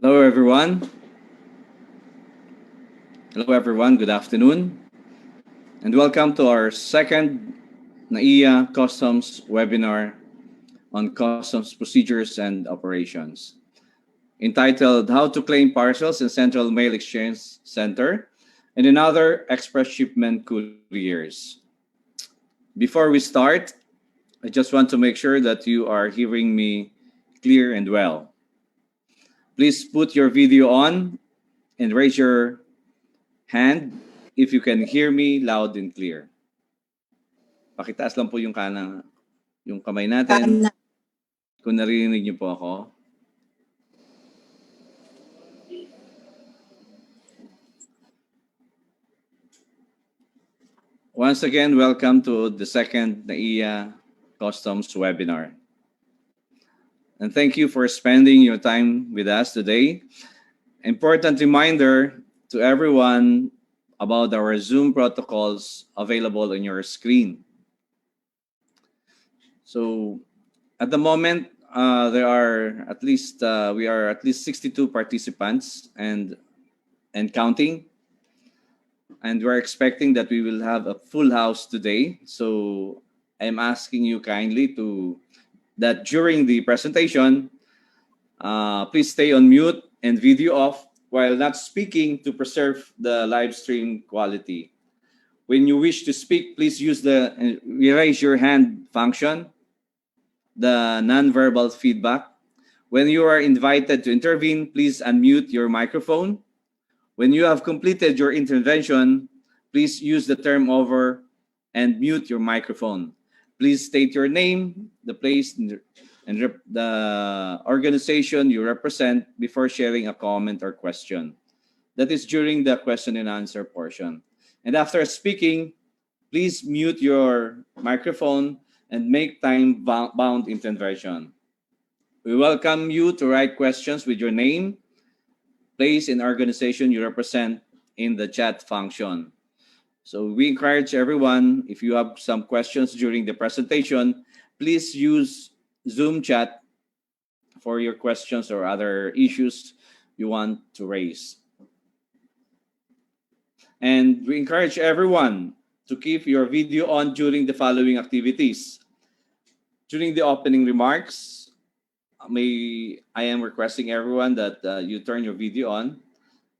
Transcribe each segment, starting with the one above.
Hello, everyone. Hello, everyone. Good afternoon, and welcome to our second NAIA Customs webinar on customs procedures and operations, entitled "How to Claim Parcels in Central Mail Exchange Center and in Other Express Shipment Couriers." Before we start, I just want to make sure that you are hearing me clear and well. Please put your video on and raise your hand if you can hear me loud and clear. Pakitaas lang po yung kamay natin. Kung naririnig niyo po ako. Once again, welcome to the second NAIA Customs webinar. And thank you for spending your time with us today. Important reminder to everyone about our Zoom protocols available on your screen. So at the moment, we are at least 62 participants and counting. And we're expecting that we will have a full house today. So I'm asking you kindly that during the presentation, please stay on mute and video off while not speaking to preserve the live stream quality. When you wish to speak, please use the raise your hand function, the non-verbal feedback. When you are invited to intervene, please unmute your microphone. When you have completed your intervention, please use the term over and mute your microphone. Please state your name, the place, and the organization you represent before sharing a comment or question. That is during the question and answer portion. And after speaking, please mute your microphone and make time-bound intervention. We welcome you to write questions with your name, place, and organization you represent in the chat function. So we encourage everyone, if you have some questions during the presentation, please use Zoom chat for your questions or other issues you want to raise. And we encourage everyone to keep your video on during the following activities. During the opening remarks, I am requesting everyone that you turn your video on,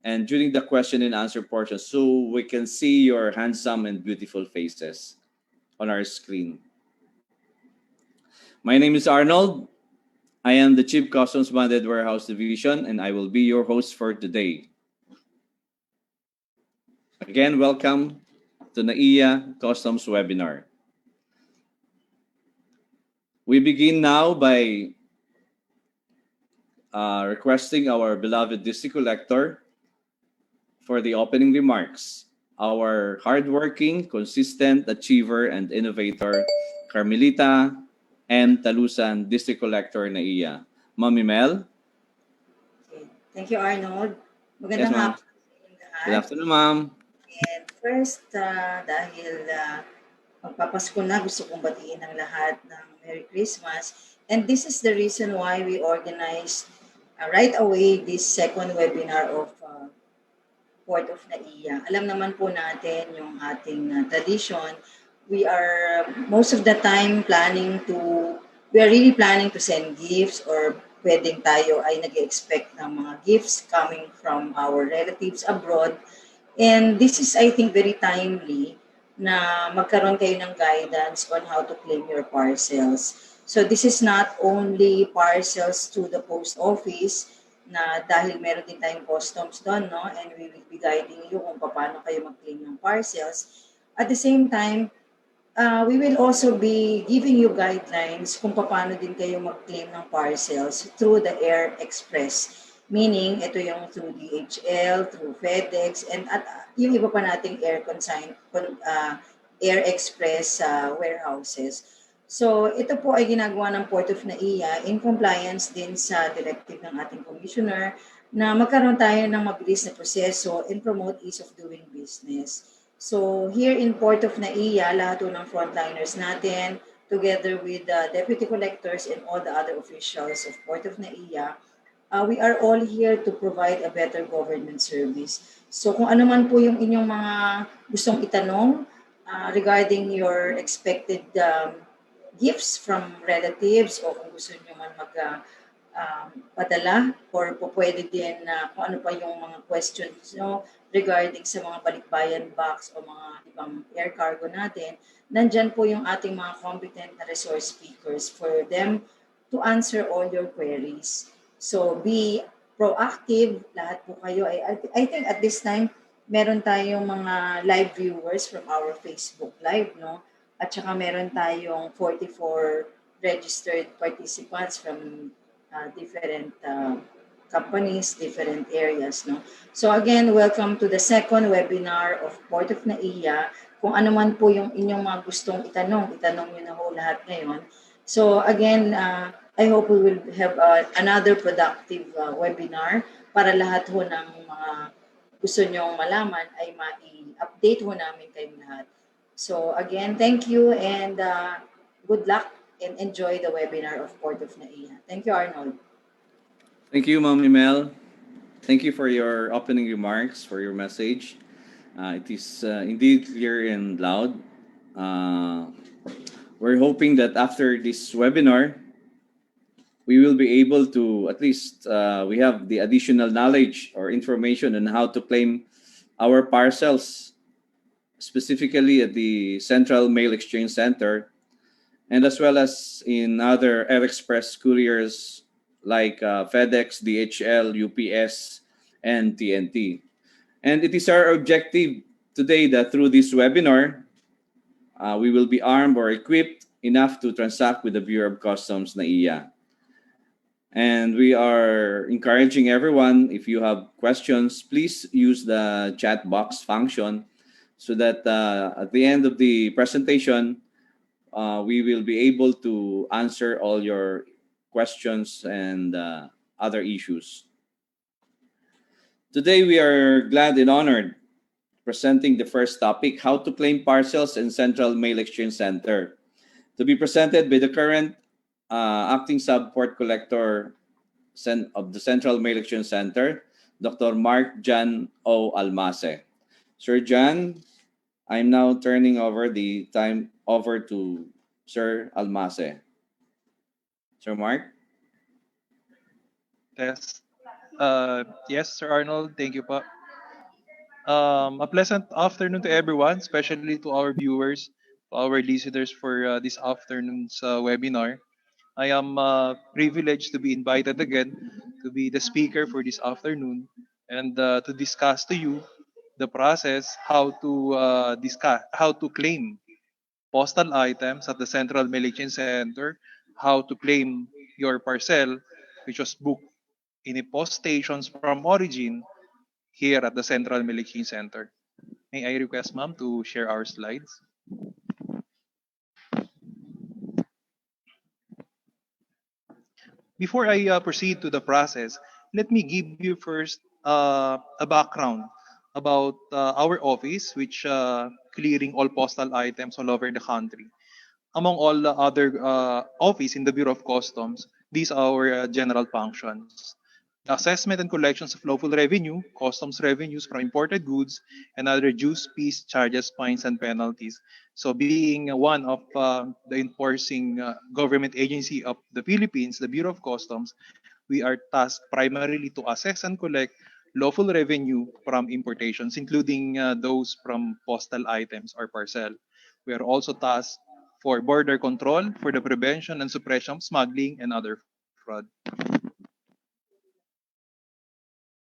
and during the question and answer portion, so we can see your handsome and beautiful faces on our screen. My name is Arnold. I am the Chief Customs Bonded Warehouse Division, and I will be your host for today. Again, welcome to NAIA Customs webinar. We begin now by requesting our beloved district collector for the opening remarks. Our hardworking, consistent achiever and innovator, Carmelita M. Talusan, District Collector, NAIA. Mami Mel? Okay. Thank you, Arnold. Magandang hapon sa inyong lahat. Good afternoon, ma'am. And first, dahil magpapasko na, gusto kong batiin ang lahat ng Merry Christmas. And this is the reason why we organized right away this second webinar of Port of NAIA. Alam naman po natin yung ating tradition. We are most of the time we are really planning to send gifts, or pwedeng tayo ay nag-expect ng mga gifts coming from our relatives abroad. And this is, I think, very timely na magkaroon kayo ng guidance on how to claim your parcels. So this is not only parcels to the post office, na dahil meron din tayong customs doon, no? And we will be guiding you kung paano kayo mag-claim ng parcels. At the same time, we will also be giving you guidelines kung paano din kayo mag-claim ng parcels through the Air Express. Meaning, ito yung through DHL, through FedEx, and at yung iba pa nating Air Express warehouses. So, ito po ay ginagawa ng Port of NAIA in compliance din sa directive ng ating commissioner na magkaroon tayo ng mabilis na proseso and promote ease of doing business. So, here in Port of NAIA, lahat ng frontliners natin, together with the deputy collectors and all the other officials of Port of NAIA, we are all here to provide a better government service. So kung ano man po yung inyong mga gustong itanong regarding your expected gifts from relatives o kung gusto nyo man padala or po pwede din na kung ano pa yung mga questions nyo regarding sa mga balikbayan box o mga ibang air cargo natin, nandyan po yung ating mga competent na resource speakers for them to answer all your queries. So be proactive, lahat po kayo. I think at this time, meron tayong mga live viewers from our Facebook Live, no? At saka meron tayong 44 registered participants from different companies, different areas. No? So again, welcome to the second webinar of Port of NAIA. Kung ano man po yung inyong mga gustong itanong nyo na ho lahat ngayon. So again, I hope we will have another productive webinar para lahat ho ng mga gusto nyong malaman ay ma-update ho namin kayong lahat. So again, thank you and good luck and enjoy the webinar of Port of NAIA. Thank you, Arnold. Thank you, Ma'am Mel. Thank you for your opening remarks, for your message. It is indeed clear and loud. We're hoping that after this webinar, we will be able to at least we have the additional knowledge or information on how to claim our parcels, specifically at the Central Mail Exchange Center, and as well as in other Air Express couriers like FedEx, DHL, UPS, and TNT. And it is our objective today that through this webinar, we will be armed or equipped enough to transact with the Bureau of Customs NAIA. And we are encouraging everyone, if you have questions, please use the chat box function so that at the end of the presentation, we will be able to answer all your questions and other issues. Today, we are glad and honored presenting the first topic, how to claim parcels in Central Mail Exchange Center, to be presented by the current acting sub-port collector of the Central Mail Exchange Center, Dr. Mark John O. Almase. Sir John, I'm now turning over the time over to Sir Almase. Sir Mark? Yes. Yes, Sir Arnold, thank you po. A pleasant afternoon to everyone, especially to our viewers, to our listeners for this afternoon's webinar. I am privileged to be invited again to be the speaker for this afternoon and to discuss to you the process how to claim postal items at the Central Mail Exchange Center, how to claim your parcel, which was booked in a post stations from origin here at the Central Mail Exchange Center. May I request, ma'am, to share our slides? Before I proceed to the process, let me give you first a background about our office, which clearing all postal items all over the country. Among all the other office in the Bureau of Customs, these are our general functions. The assessment and collections of lawful revenue, customs revenues from imported goods, and other dues, fees, charges, fines, and penalties. So being one of the enforcing government agency of the Philippines, the Bureau of Customs, we are tasked primarily to assess and collect lawful revenue from importations, including those from postal items or parcel. We are also tasked for border control, for the prevention and suppression of smuggling and other fraud.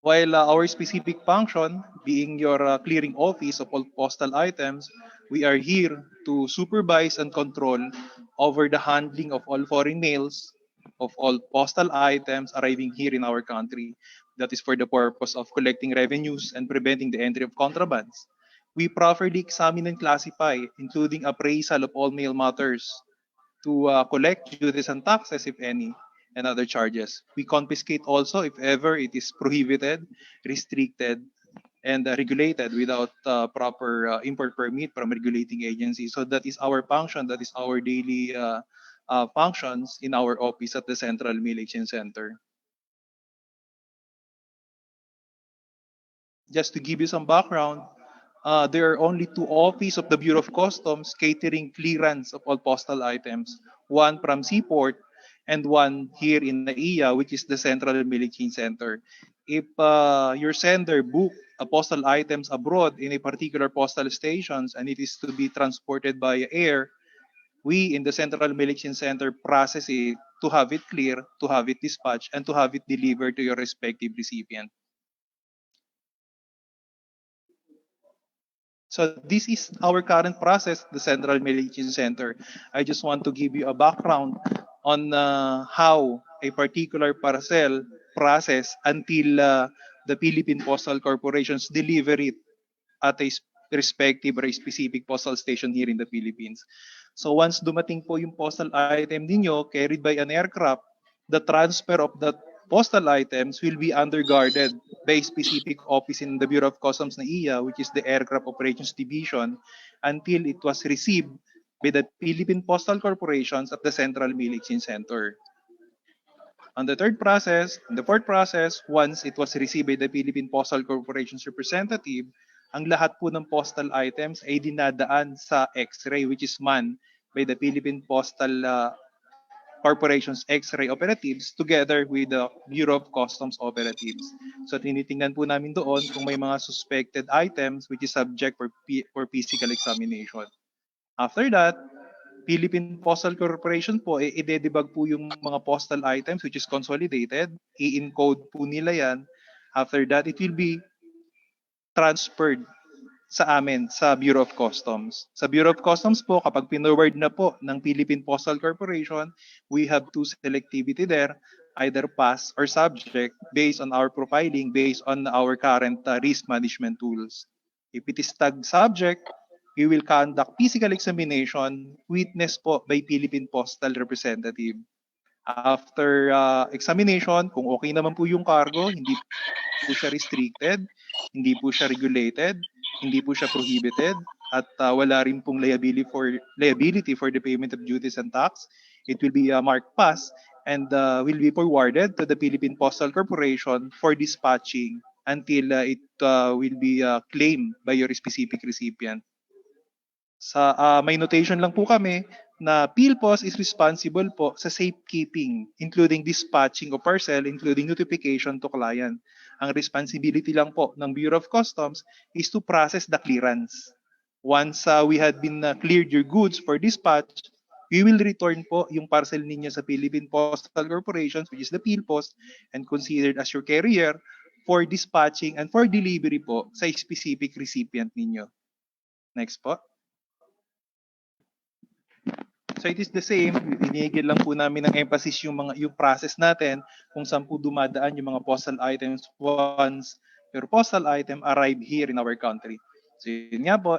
While our specific function, being your clearing office of all postal items, we are here to supervise and control over the handling of all foreign mails, of all postal items arriving here in our country. That is for the purpose of collecting revenues and preventing the entry of contrabands. We properly examine and classify, including appraisal of all mail matters, to collect duties and taxes, if any, and other charges. We confiscate also if ever it is prohibited, restricted, and regulated without proper import permit from regulating agencies. So that is our function, that is our daily functions in our office at the Central Mail Exchange Center. Just to give you some background, there are only two offices of the Bureau of Customs catering clearance of all postal items, one from Seaport and one here in NAIA, which is the Central Milling Center. If your sender book postal items abroad in a particular postal stations and it is to be transported by air, we in the Central Milling Center process it to have it clear, to have it dispatched, and to have it delivered to your respective recipient. So this is our current process, the Central Milling Center. I just want to give you a background on how a particular parcel process until the Philippine Postal Corporations deliver it at a respective or a specific postal station here in the Philippines. So once dumating po yung postal item ninyo carried by an aircraft, the transfer of that postal items will be underguarded by a specific office in the Bureau of Customs NAIA, which is the Aircraft Operations Division, until it was received by the Philippine Postal Corporations at the Central Milling Center. On the third process, and the fourth process, once it was received by the Philippine Postal Corporation's representative, ang lahat po ng postal items ay dinadaan sa X-ray which is manned by the Philippine Postal Corporation's X-ray operatives together with the Bureau of Customs operatives. So tinitingnan po namin doon kung may mga suspected items which is subject for physical examination. After that, Philippine Postal Corporation po, i-debug po yung mga postal items which is consolidated, i-encode po nila yan. After that, it will be transferred sa amin, sa Bureau of Customs. Sa Bureau of Customs po, kapag pinorward na po ng Philippine Postal Corporation, we have two selectivity there, either pass or subject, based on our profiling, based on our current risk management tools. If it is tagged subject, we will conduct physical examination witnessed po by Philippine Postal Representative. After examination, kung okay naman po yung cargo, hindi po siya restricted, hindi po siya regulated, hindi po siya prohibited, at wala rin pong liability for the payment of duties and tax, it will be marked pass and will be forwarded to the Philippine Postal Corporation for dispatching until it will be claimed by your specific recipient. Sa may notation lang po kami na PhilPos is responsible po sa safekeeping, including dispatching of parcel, including notification to client. Ang responsibility lang po ng Bureau of Customs is to process the clearance. Once we had been cleared your goods for dispatch, we will return po yung parcel ninyo sa Philippine Postal Corporation, which is the PhilPos, and considered as your carrier for dispatching and for delivery po sa specific recipient ninyo. Next po. So it is the same, binigyan lang po namin ng emphasis yung process natin kung saan po dumadaan yung mga postal items once your postal item arrive here in our country. So yun nga po,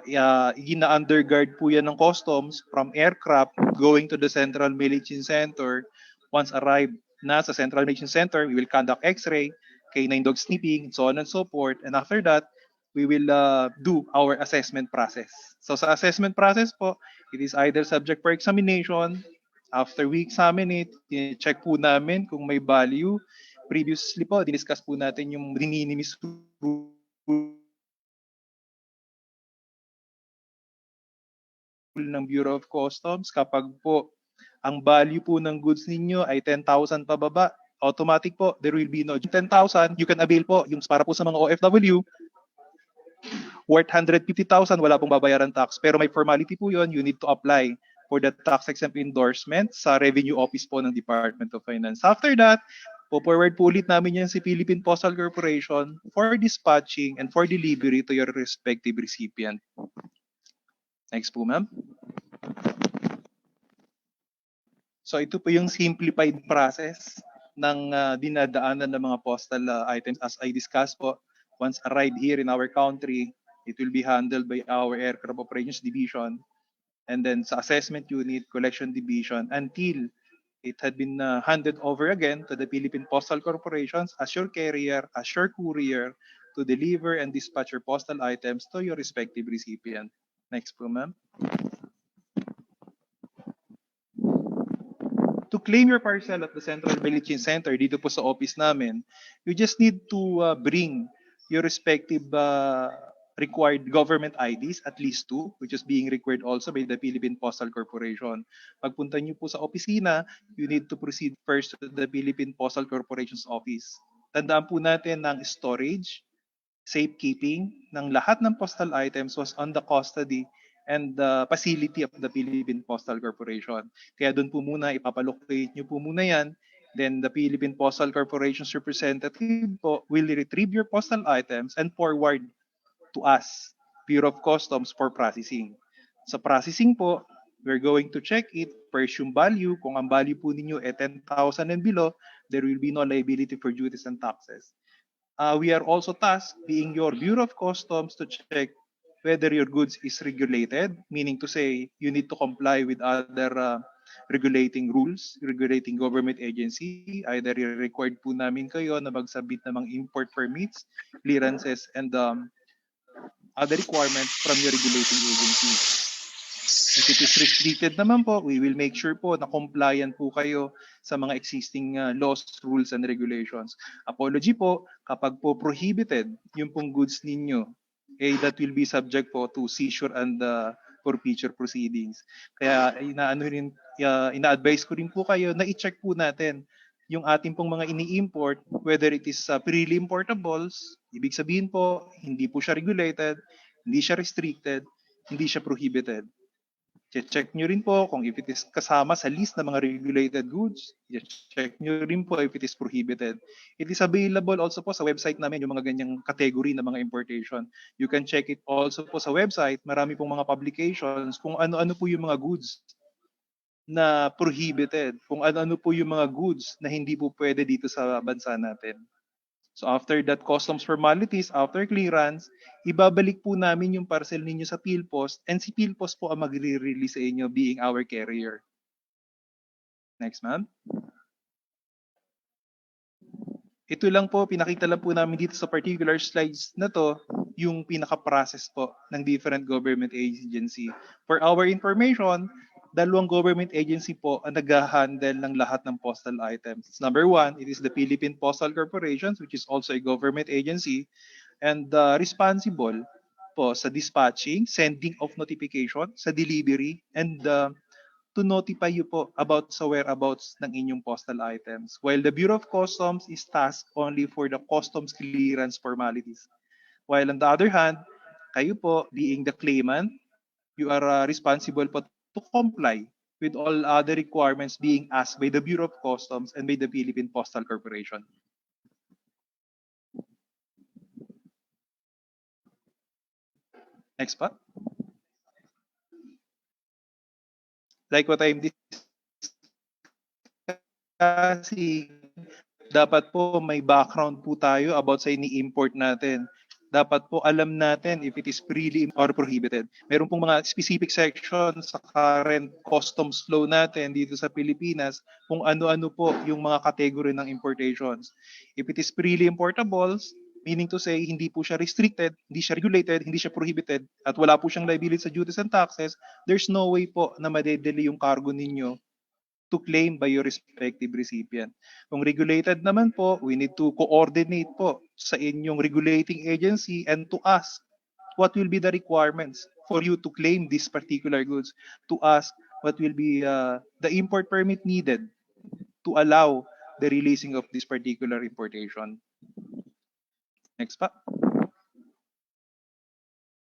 gina-underguard po yan ng customs from aircraft going to the Central Milling Center. Once arrived na sa Central Milling Center, we will conduct X-ray, K9 dog sniffing, so on and so forth. And after that, we will do our assessment process. So sa assessment process po, it is either subject for examination. After we examine it, check po namin kung may value. Previously po, diniscuss po natin yung de minimis rule ng Bureau of Customs. Kapag po ang value po ng goods ninyo ay 10,000 pababa, automatic po, there will be no 10,000. You can avail po yung para po sa mga OFW, worth 150,000, wala pong babayaran tax. Pero may formality po yun, you need to apply for the tax-exempt endorsement sa Revenue Office po ng Department of Finance. After that, po-forward po ulit namin yan si Philippine Postal Corporation for dispatching and for delivery to your respective recipient. Next po, ma'am. So ito po yung simplified process ng dinadaanan ng mga postal items as I discussed po. Once arrived here in our country, it will be handled by our Aircraft Operations Division and then sa Assessment Unit, Collection Division until it had been handed over again to the Philippine Postal Corporations as your carrier, as your courier to deliver and dispatch your postal items to your respective recipient. Next po, ma'am. To claim your parcel at the Central Milling Center dito po sa office namin, you just need to bring your respective required government IDs, at least two, which is being required also by the Philippine Postal Corporation. Pagpunta niyo po sa opisina, you need to proceed first to the Philippine Postal Corporation's office. Tandaan po natin ng storage, safekeeping ng lahat ng postal items was on the custody and the facility of the Philippine Postal Corporation. Kaya doon po muna, ipapalocate nyo po muna yan. Then the Philippine Postal Corporation's representative po will retrieve your postal items and forward to us, Bureau of Customs, for processing. Sa processing po, we're going to check it, first yung value. Kung ang value po ninyo ay 10,000 and below, there will be no liability for duties and taxes. We are also tasked, being your Bureau of Customs, to check whether your goods is regulated, meaning to say you need to comply with other regulating rules, regulating government agency. Either required po namin kayo na mag-submit ng mga import permits, clearances, and other requirements from your regulating agency. If it is restricted naman po, we will make sure po na compliant po kayo sa mga existing laws, rules, and regulations. Apology po, kapag po prohibited yung pong goods ninyo, that will be subject po to seizure and forfeiture proceedings. Kaya ina-advise ko rin po kayo na i-check po natin yung ating pong mga ini-import, whether it is freely importables, ibig sabihin po, hindi po siya regulated, hindi siya restricted, hindi siya prohibited. Check nyo rin po kung if it is kasama sa list ng mga regulated goods. Check nyo rin po if it is prohibited. It is available also po sa website namin yung mga ganyang category ng mga importation. You can check it also po sa website. Marami pong mga publications kung ano-ano po yung mga goods na prohibited. Kung ano-ano po yung mga goods na hindi po pwede dito sa bansa natin. So after that customs formalities, after clearance, ibabalik po namin yung parcel ninyo sa PhilPost and si PhilPost po ang magre-release sa inyo being our carrier. Next, ma'am. Ito lang po, pinakita lang po namin dito sa particular slides na to, yung pinaka-process po ng different government agency. For our information, dalawang government agency po ang nag-handle ng lahat ng postal items. Number one, it is the Philippine Postal Corporation, which is also a government agency, and responsible po sa dispatching, sending of notification, sa delivery, and to notify you po about sa whereabouts ng inyong postal items. While the Bureau of Customs is tasked only for the customs clearance formalities. While on the other hand, kayo po, being the claimant, you are responsible po to comply with all other requirements being asked by the Bureau of Customs and by the Philippine Postal Corporation. Next pa. Like what I'm discussing, dapat po may background po tayo about sa ini-import natin. Dapat po alam natin if it is freely or prohibited. Meron pong mga specific sections sa current customs law natin dito sa Pilipinas kung ano-ano po yung mga category ng importations. If it is freely importables, meaning to say hindi po siya restricted, hindi siya regulated, hindi siya prohibited, at wala po siyang liability sa duties and taxes, there's no way po na madedeli yung cargo ninyo to claim by your respective recipient. Kung regulated naman po, we need to coordinate po sa inyong regulating agency and to ask what will be the requirements for you to claim these particular goods, to ask what will be the import permit needed to allow the releasing of this particular importation. Next pa.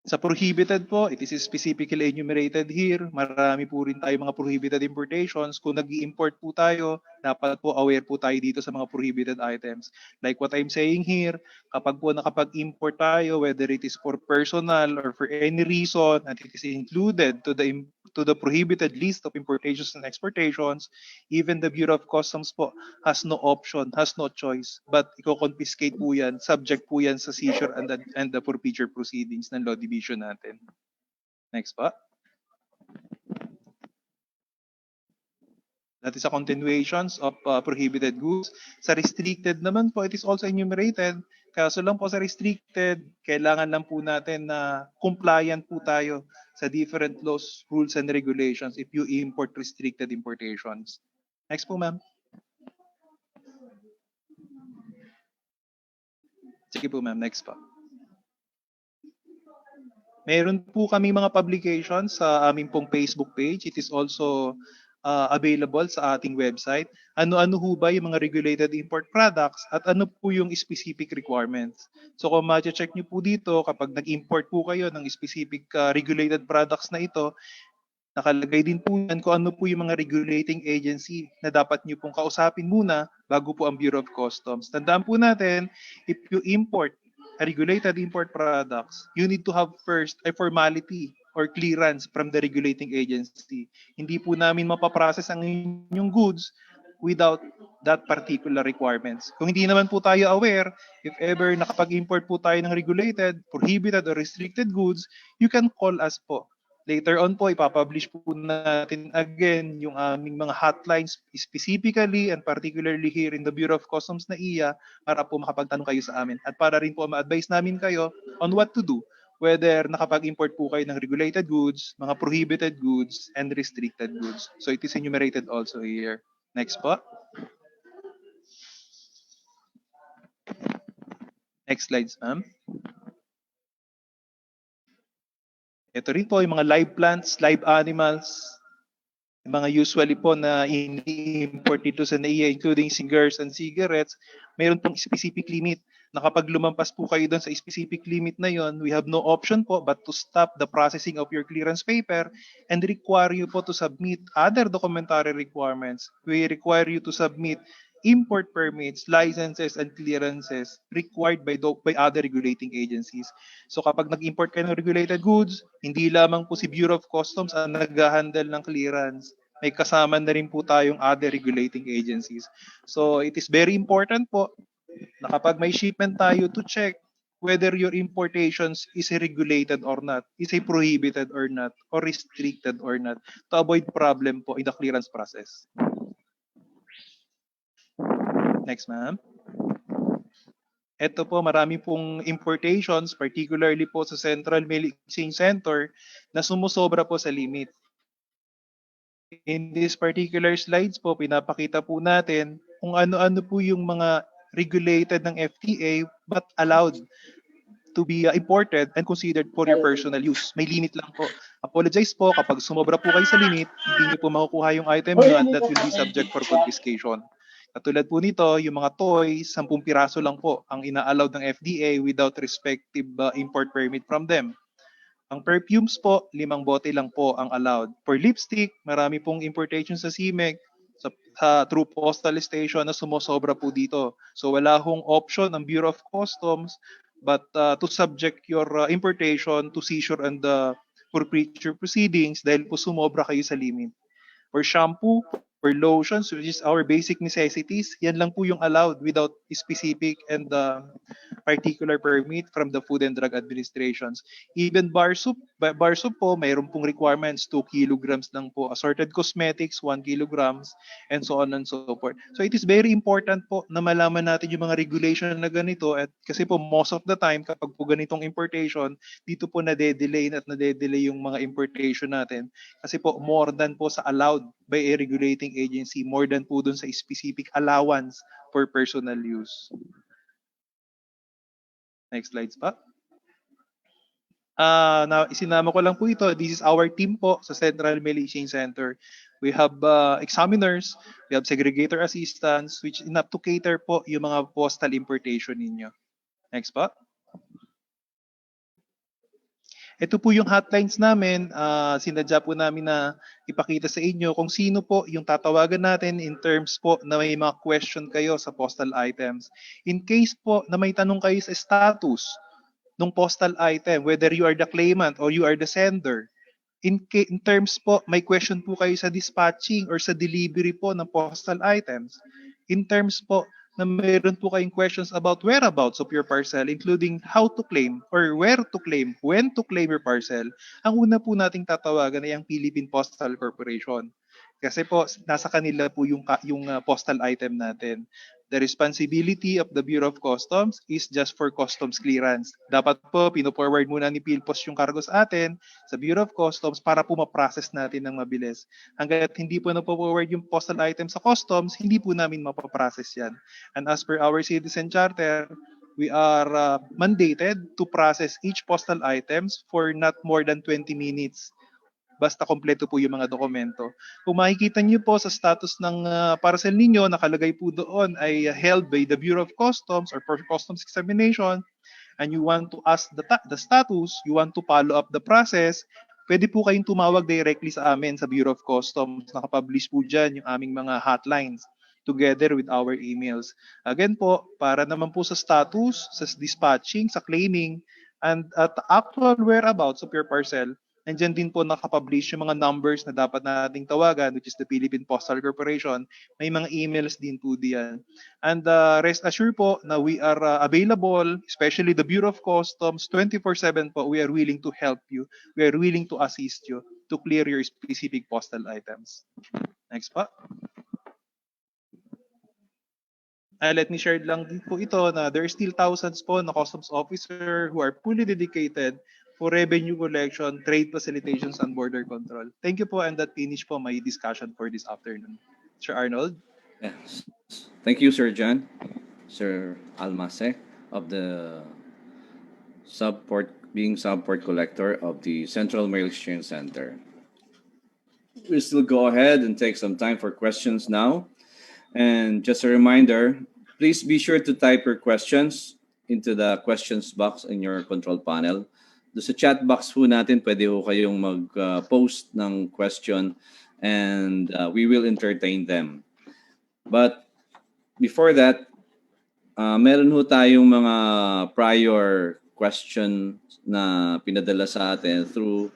Sa prohibited po, it is specifically enumerated here. Marami po rin tayo mga prohibited importations. Kung nag-i-import po tayo, dapat po aware po tayo dito sa mga prohibited items. Like what I'm saying here, kapag po nakapag-import tayo, whether it is for personal or for any reason, and it is included to the prohibited list of importations and exportations, even the Bureau of Customs po has no option, has no choice, but i-confiscate po yan, subject po yan sa seizure and the forfeiture proceedings ng law division natin. Next pa. That is a continuations of prohibited goods. Sa restricted naman po, it is also enumerated. Kaso lang po sa restricted, kailangan lang po natin na compliant po tayo sa different laws, rules, and regulations if you import restricted importations. Next po, ma'am. Sige po, ma'am. Next po. Meron po kami mga publications sa aming pong Facebook page. It is also available sa ating website. Ano-ano ho ba yung mga regulated import products at ano po yung specific requirements. So kung ma-check nyo po dito, kapag nag-import po kayo ng specific regulated products na ito, nakalagay din po yan kung ano po yung mga regulating agency na dapat nyo pong kausapin muna bago po ang Bureau of Customs. Tandaan po natin, if you import regulated import products, you need to have first a formality or clearance from the regulating agency. Hindi po namin mapaprocess ang inyong goods without that particular requirements. Kung hindi naman po tayo aware, if ever nakapag-import po tayo ng regulated, prohibited, or restricted goods, you can call us po. Later on po, ipapublish po natin again yung aming mga hotlines specifically and particularly here in the Bureau of Customs NAIA para po makapagtanong kayo sa amin at para rin po ma-advise namin kayo on what to do whether nakapag-import po kayo ng regulated goods, mga prohibited goods, and restricted goods. So it is enumerated also here. Next po. Next slides, ma'am. Ito rin po yung mga live plants, live animals, yung mga usually po na ini-import dito sa NAIA, including cigars and cigarettes, mayroon pong specific limit na kapag lumampas po kayo doon sa specific limit na yon, we have no option po but to stop the processing of your clearance paper and require you po to submit other documentary requirements. We require you to submit import permits, licenses, and clearances required by other regulating agencies. So kapag nag-import kayo ng regulated goods, hindi lamang po si Bureau of Customs ang nag-handle ng clearance. May kasama na rin po tayong other regulating agencies. So it is very important po na kapag may shipment tayo to check whether your importations is regulated or not, is prohibited or not, or restricted or not, to avoid problem po in the clearance process. Next, ma'am. Ito po, marami pong importations, particularly po sa Central Mail Exchange Center, na sumusobra po sa limit. In this particular slides po, pinapakita po natin kung ano-ano po yung mga regulated ng FTA but allowed to be imported and considered for your personal use. May limit lang po. Apologize po kapag sumobra po kayo sa limit, hindi niyo po makukuha yung item nyo at that will be subject for confiscation. Katulad po nito, yung mga toys, 10 piraso lang po ang ina-allowed ng FDA without respective import permit from them. Ang perfumes po, 5 bote lang po ang allowed. For lipstick, marami pong importation sa CMEC, through postal station na sumosobra po dito. So wala hong option ang Bureau of Customs but to subject your importation to seizure and forfeiture proceedings dahil po sumobra kayo sa limit. For shampoo, for lotions, which is our basic necessities, yan lang po yung allowed without specific and particular permit from the Food and Drug Administrations. Even bar soup po, mayroon pong requirements, 2 kilograms lang po. Assorted cosmetics, 1 kilograms, and so on and so forth. So it is very important po na malaman natin yung mga regulation na ganito at kasi po most of the time kapag po ganitong importation, dito po nade-delay yung mga importation natin. Kasi po more than po sa allowed by a regulating agency, more than po dun sa specific allowance for personal use. Next slides pa. Now, isinama ko lang po ito. This is our team po sa Central Mail Exchange Center. We have examiners, we have segregator assistants, which enough to cater po yung mga postal importation ninyo. Next po. Ito po yung hotlines namin. Sinadya po namin na ipakita sa inyo kung sino po yung tatawagan natin in terms po na may mga question kayo sa postal items. In case po na may tanong kayo sa status ng postal item, whether you are the claimant or you are the sender, in terms po, may question po kayo sa dispatching or sa delivery po ng postal items. In terms po, na mayroon po kayong questions about whereabouts of your parcel, including how to claim or where to claim, when to claim your parcel, ang una po nating tatawagan ay ang Philippine Postal Corporation. Kasi po, nasa kanila po yung postal item natin. The responsibility of the Bureau of Customs is just for customs clearance. Dapat po, pino-forward muna ni PhilPos yung cargo sa atin sa Bureau of Customs para po ma-process natin ng mabilis. Hanggat hindi po na-forward yung postal item sa customs, hindi po namin mapaprocess yan. And as per our citizen charter, we are mandated to process each postal items for not more than 20 minutes. Basta kompleto po yung mga dokumento. Kung makikita niyo po sa status ng parcel ninyo, nakalagay po doon ay held by the Bureau of Customs or for Customs Examination, and you want to ask the status, you want to follow up the process, pwede po kayong tumawag directly sa amin sa Bureau of Customs. Nakapublish po dyan yung aming mga hotlines together with our emails. Again po, para naman po sa status, sa dispatching, sa claiming, and at actual whereabouts of your parcel, nandiyan din po nakapublish yung mga numbers na dapat nating tawagan, which is the Philippine Postal Corporation. May mga emails din po diyan. And rest assured po na we are available, especially the Bureau of Customs, 24/7 po. We are willing to help you. We are willing to assist you to clear your specific postal items. Next po. Let me share lang din po ito na there are still thousands po na customs officer who are fully dedicated for revenue collection, trade facilitations, and border control. Thank you po, and that finish po my discussion for this afternoon. Sir Arnold? Yes. Thank you, Sir John. Sir Almase of the being subport collector of the Central Mail Exchange Center. We'll still go ahead and take some time for questions now. And just a reminder, please be sure to type your questions into the questions box in your control panel. Doon sa chat box po natin, pwede po kayong mag-post ng question and we will entertain them. But before that, meron ho tayong mga prior question na pinadala sa atin through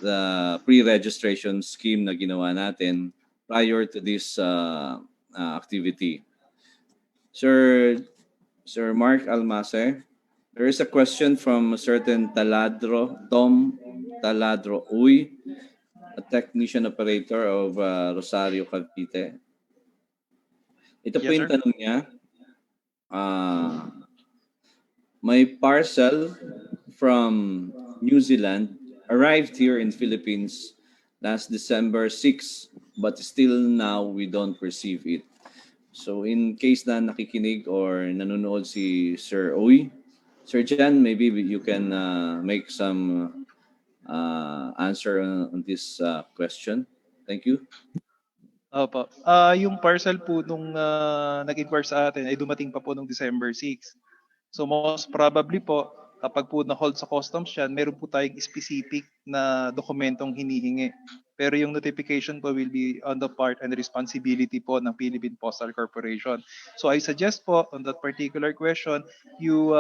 the pre-registration scheme na ginawa natin prior to this activity. Sir Mark Almase, there is a question from a certain Tom Taladro Uy, a technician operator of Rosario, Cavite. Ito po yung tanong niya. My parcel from New Zealand arrived here in Philippines last December 6, but still now we don't receive it. So in case na nakikinig or nanonood si Sir Oy, Sir Jan, maybe you can make some answer on this question. Thank you. Opo. Yung parcel po nung nag-inquire sa atin ay dumating pa po nung December 6. So most probably po, kapag po na-hold sa customs yan, meron po tayong specific na dokumentong hinihingi. Pero yung notification po will be on the part and responsibility po ng Philippine Postal Corporation. So I suggest po on that particular question, you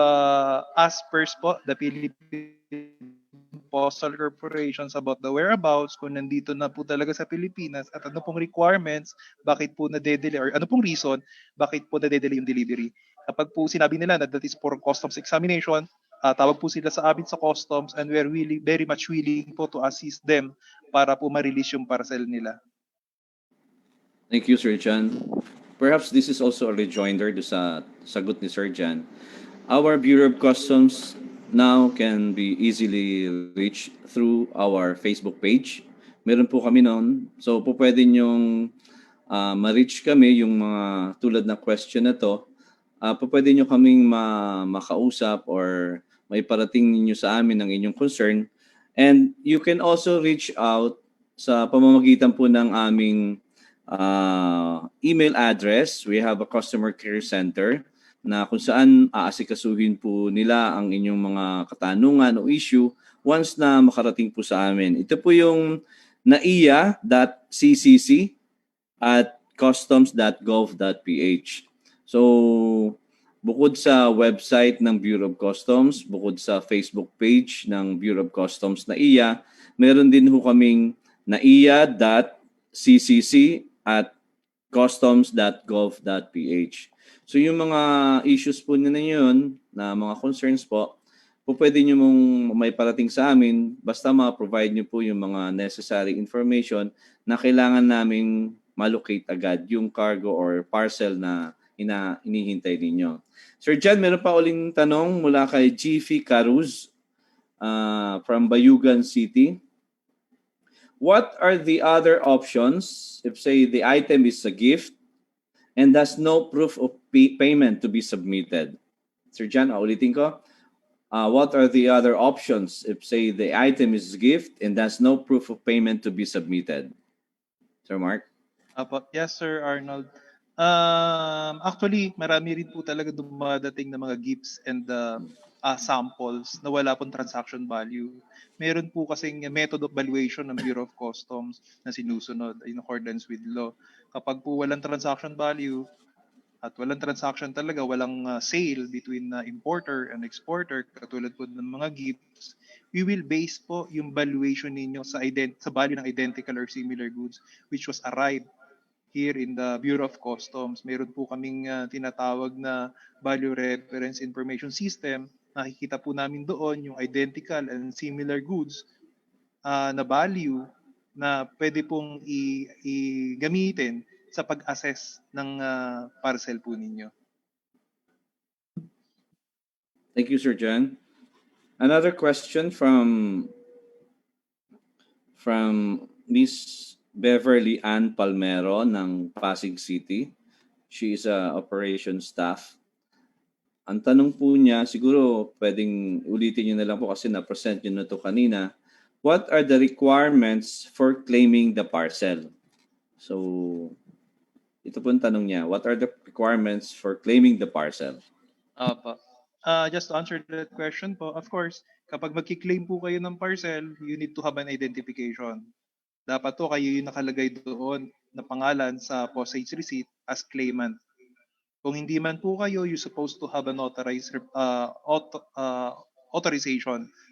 ask first po the Philippine Postal Corporations about the whereabouts, kung nandito na po talaga sa Pilipinas at ano pong requirements, bakit po na-delay or ano pong reason, bakit po na-delay yung delivery. Kapag po sinabi nila na that is for customs examination, tawag po sila sa amin sa customs and we are really, very much willing po to assist them para po ma-release yung parcel nila. Thank you, Sir Jan. Perhaps this is also a rejoinder do sa sagot ni Sir Jan. Our Bureau of Customs now can be easily reached through our Facebook page. Meron po kami noon. So po pwede nyong ma-reach kami yung mga tulad na question na to. Po pwede nyo kaming makausap or may parating ninyo sa amin ang inyong concern. And you can also reach out sa pamamagitan po ng aming email address. We have a customer care center na kung saan aasikasuhin po nila ang inyong mga katanungan o issue once na makarating po sa amin. Ito po yung naia.ccc@customs.gov.ph. So, bukod sa website ng Bureau of Customs, bukod sa Facebook page ng Bureau of Customs NAIA, meron din ho kaming naia.ccc@customs.gov.ph. So yung mga issues po nila yun, na mga concerns po pwede nyo mong may parating sa amin, basta ma-provide nyo po yung mga necessary information na kailangan naming malocate agad yung cargo or parcel na inihintay ninyo. Sir Jan, meron pa uling tanong mula kay G.F. Caruz from Bayugan City. What are the other options if, say, the item is a gift and there's no proof of payment to be submitted? Sir Jan, ulitin ko. What are the other options if, say, the item is gift and there's no proof of payment to be submitted? Sir Mark? Apo. Yes, Sir Arnold. Actually, marami rin po talaga dumadating na mga gifts and samples na wala pong transaction value. Meron po kasing method of valuation ng Bureau of Customs na sinusunod in accordance with law. Kapag po walang transaction value at walang transaction talaga, walang sale between importer and exporter, katulad po ng mga gifts, we will base po yung valuation ninyo sa value ng identical or similar goods which was arrived here in the Bureau of Customs. Meron po kaming tinatawag na Value Reference Information System. Nakikita po namin doon yung identical and similar goods na value na pwede pong gamitin sa pag-assess ng parcel po ninyo. Thank you, Sir Jan. Another question from Miss Beverly Ann Palmero ng Pasig City. She is a operation staff. Ang tanong po niya, siguro pwedeng ulitin niyo na lang po kasi na-present niyo na ito kanina. What are the requirements for claiming the parcel? So, ito po ang tanong niya. What are the requirements for claiming the parcel? Just to answer that question po, of course, kapag magki-claim po kayo ng parcel, you need to have an identification. Dapat to kayo yung nakalagay doon na pangalan sa postage receipt as claimant. Kung hindi man po kayo, you're supposed to have an authorization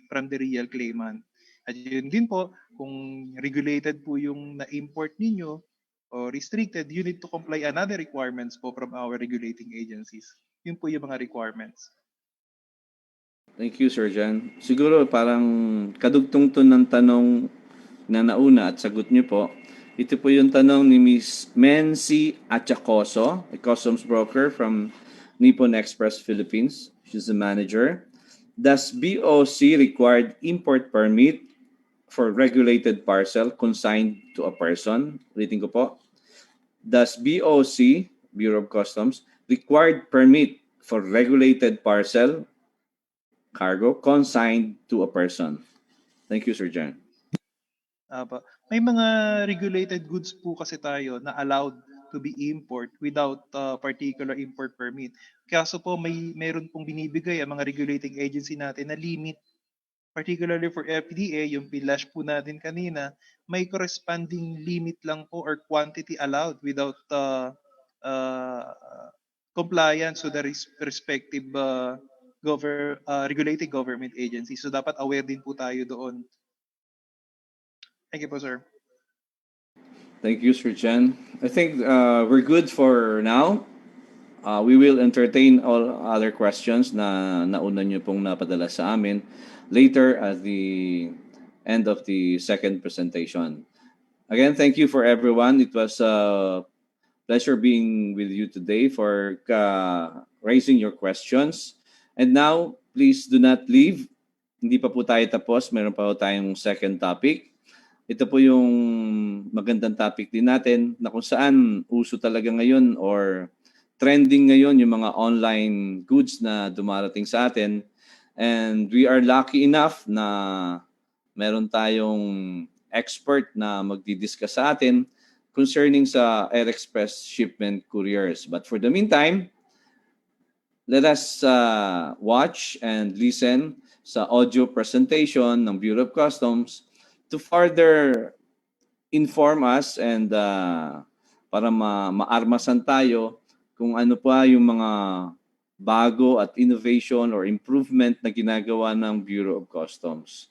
from the real claimant. At yun din po, kung regulated po yung na-import ninyo o restricted, you need to comply another requirements po from our regulating agencies. Yun po yung mga requirements. Thank you, Sir Jan. Siguro parang kadugtong to ng tanong na nauna at sagot niyo po. Ito po yung tanong ni Ms. Mency Achacoso, a customs broker from Nippon Express Philippines. She's the manager. Does BOC required import permit for regulated parcel consigned to a person? Ulitin ko po. Does BOC, Bureau of Customs, required permit for regulated parcel cargo consigned to a person? Thank you, Sir Jan. May mga regulated goods po kasi tayo na allowed to be import without particular import permit. Kaso po meron pong binibigay ang mga regulating agency natin na limit, particularly for FDA, yung pilash po natin kanina, may corresponding limit lang po or quantity allowed without compliance to the respective regulating government agency. So dapat aware din po tayo doon. Thank you po, sir. Thank you, Sir Jan. I think we're good for now. We will entertain all other questions na nauna nyo pong napadala sa amin later at the end of the second presentation. Again, thank you for everyone. It was a pleasure being with you today for raising your questions. And now, please do not leave. Hindi pa po tayo tapos. Meron pa po tayong second topic. Ito po yung magandang topic din natin na kung saan uso talaga ngayon or trending ngayon yung mga online goods na dumarating sa atin. And we are lucky enough na meron tayong expert na magdi-discuss sa atin concerning sa Unexpressed shipment couriers. But for the meantime, let us watch and listen sa audio presentation ng Bureau of Customs to further inform us and para maarmasan tayo kung ano pa yung mga bago at innovation or improvement na ginagawa ng Bureau of Customs.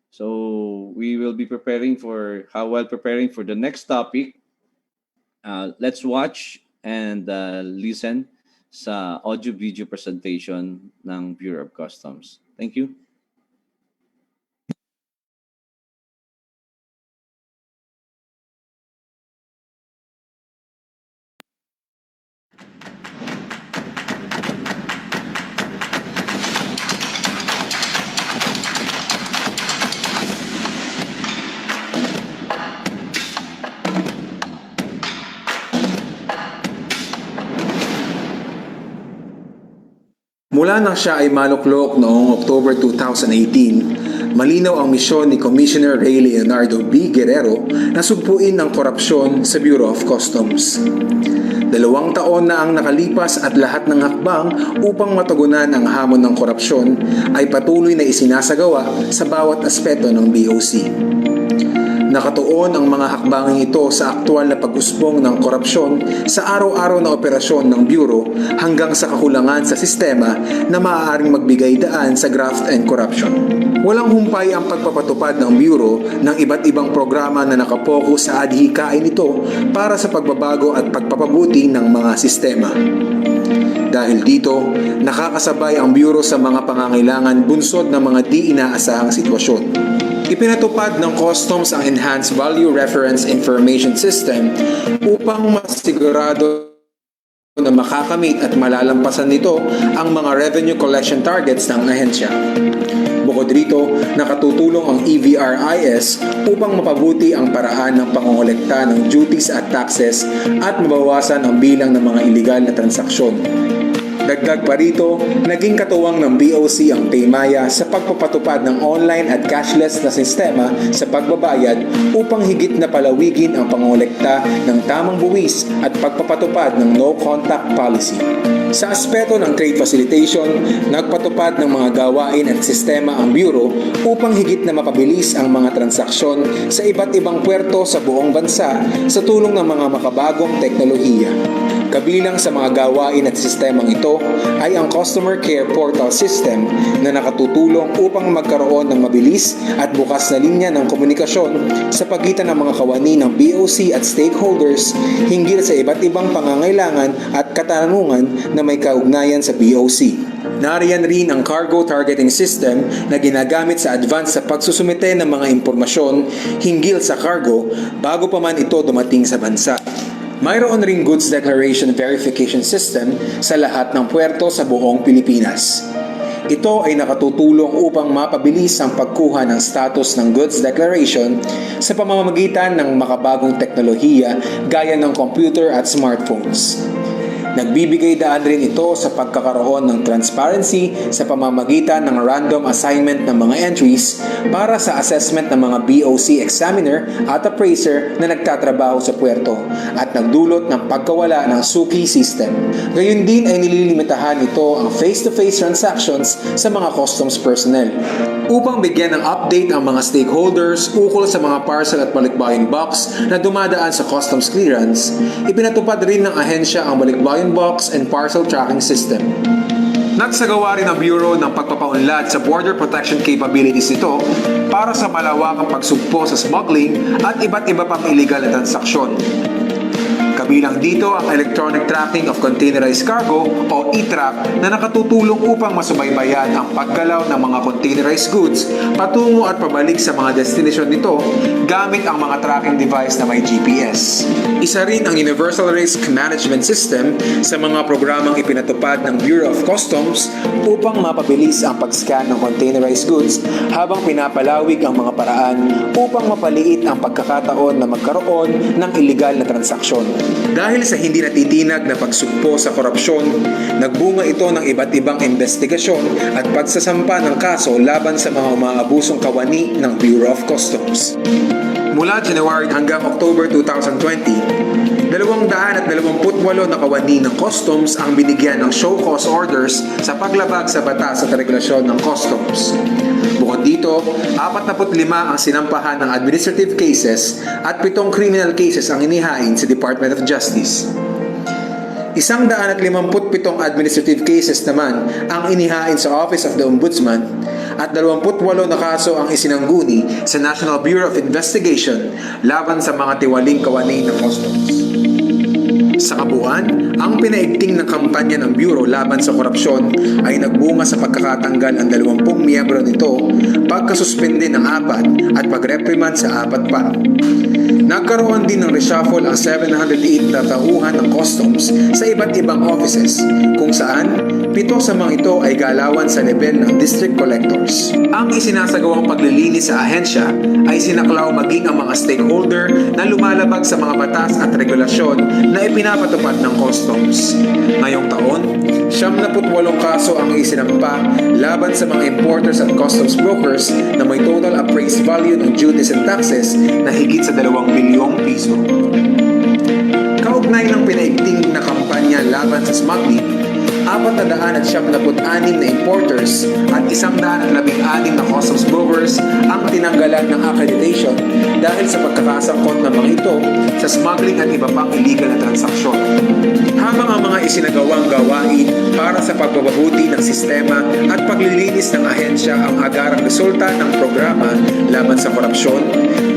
So we will be preparing while preparing for the next topic. Let's watch and listen sa audio-video presentation ng Bureau of Customs. Thank you. Mula Simula nang siya ay maluklok noong October 2018, malinaw ang misyon ni Commissioner Ray Leonardo B. Guerrero na sugpuin ang korupsyon sa Bureau of Customs. 2 taon na ang nakalipas at lahat ng hakbang upang matugunan ang hamon ng korupsyon ay patuloy na isinasagawa sa bawat aspeto ng BOC. Nakatuon ang mga hakbangin ito sa aktual na pag-usbong ng korupsyon sa araw-araw na operasyon ng Bureau hanggang sa kakulangan sa sistema na maaaring magbigay daan sa graft and corruption. Walang humpay ang pagpapatupad ng Bureau ng iba't ibang programa na nakapokus sa adhikain nito para sa pagbabago at pagpapabuti ng mga sistema. Dahil dito, nakakasabay ang Bureau sa mga pangangailangan bunsod ng mga di inaasahang sitwasyon. Ipinatupad ng Customs ang Enhanced Value Reference Information System upang masigurado na makakamit at malalampasan nito ang mga revenue collection targets ng ahensya. Bukod rito, nakatutulong ang EVRIS upang mapabuti ang paraan ng pangongolekta ng duties at taxes at mabawasan ang bilang ng mga iligal na transaksyon. Dagdag pa rito, naging katuwang ng BOC ang CmEC sa pagpapatupad ng online at cashless na sistema sa pagbabayad upang higit na palawigin ang pangongolekta ng tamang buwis at pagpapatupad ng no-contact policy. Sa aspeto ng trade facilitation, nagpatupad ng mga gawain at sistema ang Bureau upang higit na mapabilis ang mga transaksyon sa iba't ibang puerto sa buong bansa sa tulong ng mga makabagong teknolohiya. Kabilang sa mga gawain at sistemang ito ay ang Customer Care Portal System na nakatutulong upang magkaroon ng mabilis at bukas na linya ng komunikasyon sa pagitan ng mga kawani ng BOC at stakeholders hinggil sa iba't ibang pangangailangan at katanungan na may kaugnayan sa BOC. Nariyan rin ang Cargo Targeting System na ginagamit sa advance sa pagsusumite ng mga impormasyon hinggil sa cargo bago pa man ito dumating sa bansa. Mayroon ring Goods Declaration Verification System sa lahat ng puerto sa buong Pilipinas. Ito ay nakatutulong upang mapabilis ang pagkuha ng status ng goods declaration sa pamamagitan ng makabagong teknolohiya gaya ng computer at smartphones. Nagbibigay daan rin ito sa pagkakaroon ng transparency sa pamamagitan ng random assignment ng mga entries para sa assessment ng mga BOC examiner at appraiser na nagtatrabaho sa puerto at nagdulot ng pagkawala ng suki system. Gayun din ay nililimitahan ito ang face-to-face transactions sa mga customs personnel. Upang bigyan ng update ang mga stakeholders ukol sa mga parcel at balikbayan box na dumadaan sa customs clearance, ipinatupad rin ng ahensya ang balikbayan box and parcel tracking system. Nagsagawa rin ang Bureau ng pagpapaunlad sa border protection capabilities nito para sa malawakang pagsugpo sa smuggling at iba't iba pang illegal na transaksyon. Kabilang dito ang Electronic Tracking of Containerized Cargo o ETRAC na nakatutulong upang masubaybayan ang paggalaw ng mga containerized goods patungo at pabalik sa mga destinasyon nito gamit ang mga tracking device na may GPS. Isa rin ang Universal Risk Management System sa mga programang ipinatupad ng Bureau of Customs upang mapabilis ang pag-scan ng containerized goods habang pinapalawig ang mga paraan upang mapaliit ang pagkakataon na magkaroon ng illegal na transaksyon. Dahil sa hindi natitinag na pagsugpo sa korupsyon, nagbunga ito ng iba't ibang investigasyon at pagsasampa ng kaso laban sa mga umaabusong kawani ng Bureau of Customs. Mula January hanggang October 2020, 228 na kawani ng customs ang binigyan ng show cause orders sa paglabag sa batas at regulasyon ng customs. Bukod dito, 45 ang sinampahan ng administrative cases at 7 criminal cases ang inihain sa Department of Justice. 157 administrative cases naman ang inihain sa Office of the Ombudsman at 28 na kaso ang isinangguni sa National Bureau of Investigation laban sa mga tiwaling kawani ng customs. Sa kabuuan, ang pinaigting ng kampanya ng Bureau laban sa korupsyon ay nagbunga sa pagkakatanggal ang 20 miyembro nito, pagkasuspende ng 4 at pagreprimand sa 4 pa. Nagkaroon din ng reshuffle ang 708 na tauhan ng customs sa iba't ibang offices, kung saan 7 sa mga ito ay galawan sa level ng district collectors. Ang isinasagawang paglilinis sa ahensya ay sinaklaw maging ang mga stakeholder na lumalabag sa mga batas at regulasyon na pinapatupad ng customs. Ngayong taon, 78 kaso ang isinampa laban sa mga importers at customs brokers na may total appraised value ng duties and taxes na higit sa 2 bilyong piso. Kaugnay ng pinaigting na kampanya laban sa smuggling, 476 na importers at 116 na customs brokers ang tinanggalan ng accreditation dahil sa pagkakasangkot ng mga ito sa smuggling at iba pang illegal na transaksyon. Habang ang mga isinagawang gawain para sa pagpapabuti ng sistema at paglilinis ng ahensya ang agarang resulta ng programa laban sa korupsyon,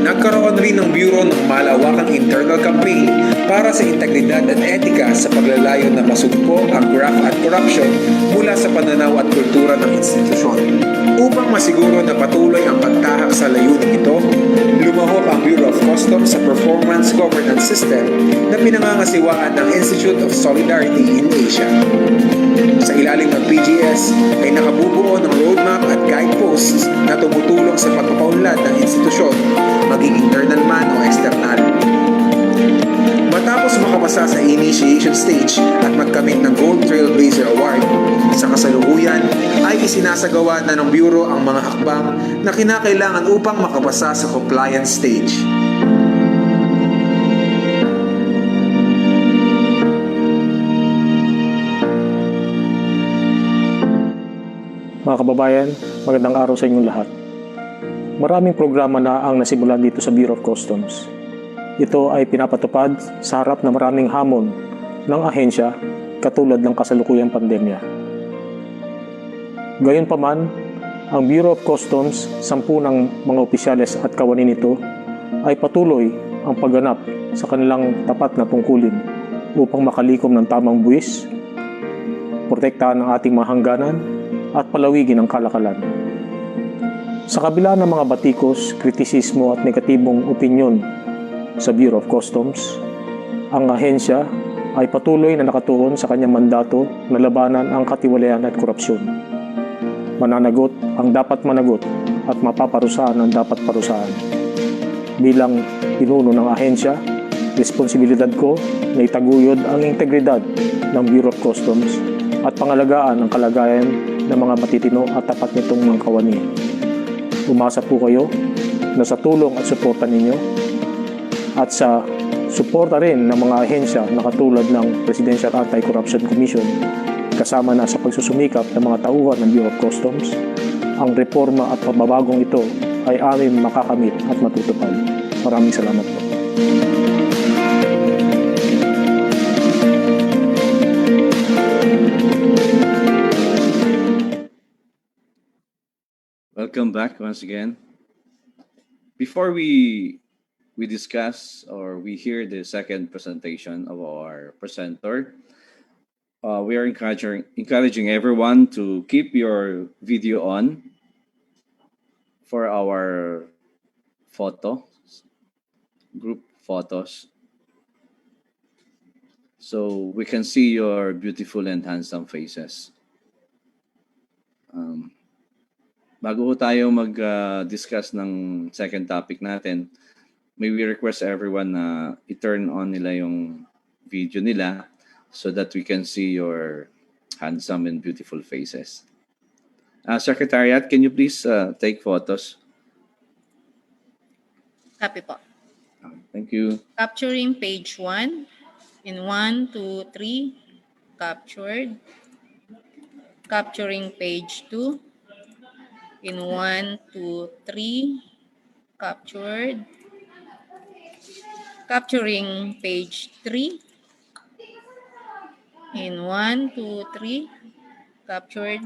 nagkaroon rin ng Bureau ng malawakang internal campaign para sa integridad at etika sa paglalayo na masugpo ang graft at corruption mula sa pananaw at kultura ng institusyon. Upang masiguro na patuloy ang pagtahak sa layunin ito, lumahok ang Bureau of Customs sa Performance Governance System na pinangangasiwaan ng Institute of Solidarity in Asia. Sa ilalim ng PGS ay nakabubuo ng roadmap at guideposts na tumutulong sa pagpapaunlad ng institusyon, maging internal man o external. Matapos makapasa sa initiation stage at magkamit ng Gold Trailblazer Award, sa kasalukuyan ay isinasagawa na ng Bureau ang mga hakbang na kinakailangan upang makapasa sa compliance stage. Mga kababayan, magandang araw sa inyong lahat. Maraming programa na ang nasimulan dito sa Bureau of Customs. Ito ay pinapatupad sa harap ng maraming hamon ng ahensya katulad ng kasalukuyang pandemya. Gayunpaman, ang Bureau of Customs, 10 ng mga opisyales at kawani nito ay patuloy ang pagganap sa kanilang tapat na tungkulin upang makalikom ng tamang buwis, protektahan ang ating mga hangganan at palawigin ang kalakalan. Sa kabila ng mga batikos, kritisismo at negatibong opinyon sa Bureau of Customs, ang ahensya ay patuloy na nakatuon sa kanyang mandato na labanan ang katiwalian at korupsyon. Mananagot ang dapat managot at mapaparusahan ang dapat parusahan. Bilang pinuno ng ahensya, responsibilidad ko na itaguyod ang integridad ng Bureau of Customs at pangalagaan ang kalagayan ng mga matitino at tapat nitong mga kawani. Umasa po kayo na sa tulong at suporta ninyo at sa suporta rin ng mga ahensya na katulad ng Presidential Anti-Corruption Commission kasama na sa pagsusumikap ng mga tauhan ng Bureau of Customs, ang reforma at pagbabagong ito ay aming makakamit at matutupad. Maraming salamat po. Welcome back once again. Before we discuss or we hear the second presentation of our presenter, we are encouraging everyone to keep your video on for our group photos, so we can see your beautiful and handsome faces. Bago tayo mag-discuss ng second topic natin, may we request everyone na i-turn on nila yung video nila so that we can see your handsome and beautiful faces. Secretariat, can you please take photos? Copy po. Thank you. Capturing page 1 in 1, 2, 3. Captured. Capturing page 2 in 1, 2, 3. Captured. Capturing page 3 in 1, 2, 3. Captured.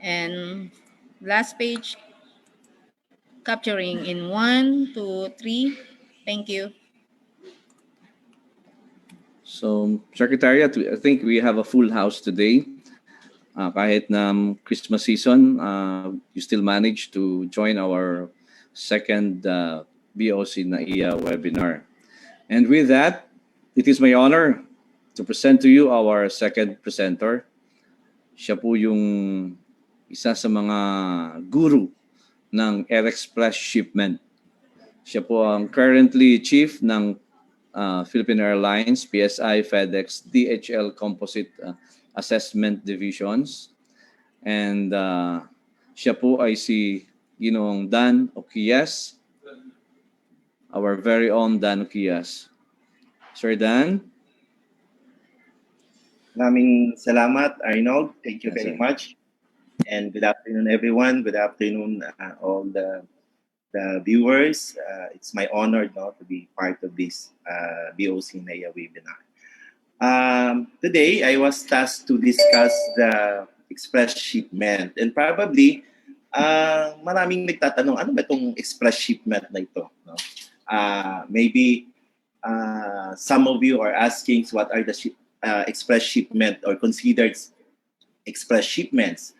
And last page, capturing in 1, 2, 3. Thank you. So, Secretariat, I think we have a full house today. Kahit na Christmas season, you still manage to join our second BOC NAIA webinar. And with that, it is my honor to present to you our second presenter. Siya po yung isa sa mga guru ng Unexpressed Shipment. Siya po ang currently chief ng Philippine Airlines, PSI, FedEx, DHL Composite Assessment Divisions. And siya po ay si Ginoong Dan Oquias, our very own Dan Oquias. Sir Dan? Maraming salamat, Arnold. Thank you Yes, very sir. much. And good afternoon, everyone. Good afternoon, all the viewers. It's my honor to be part of this BOC NAIA webinar. Today, I was tasked to discuss the express shipment. And probably, maraming nagtatanong, ano ba itong express shipment na ito? No? Maybe some of you are asking what are the express shipment or considered express shipments,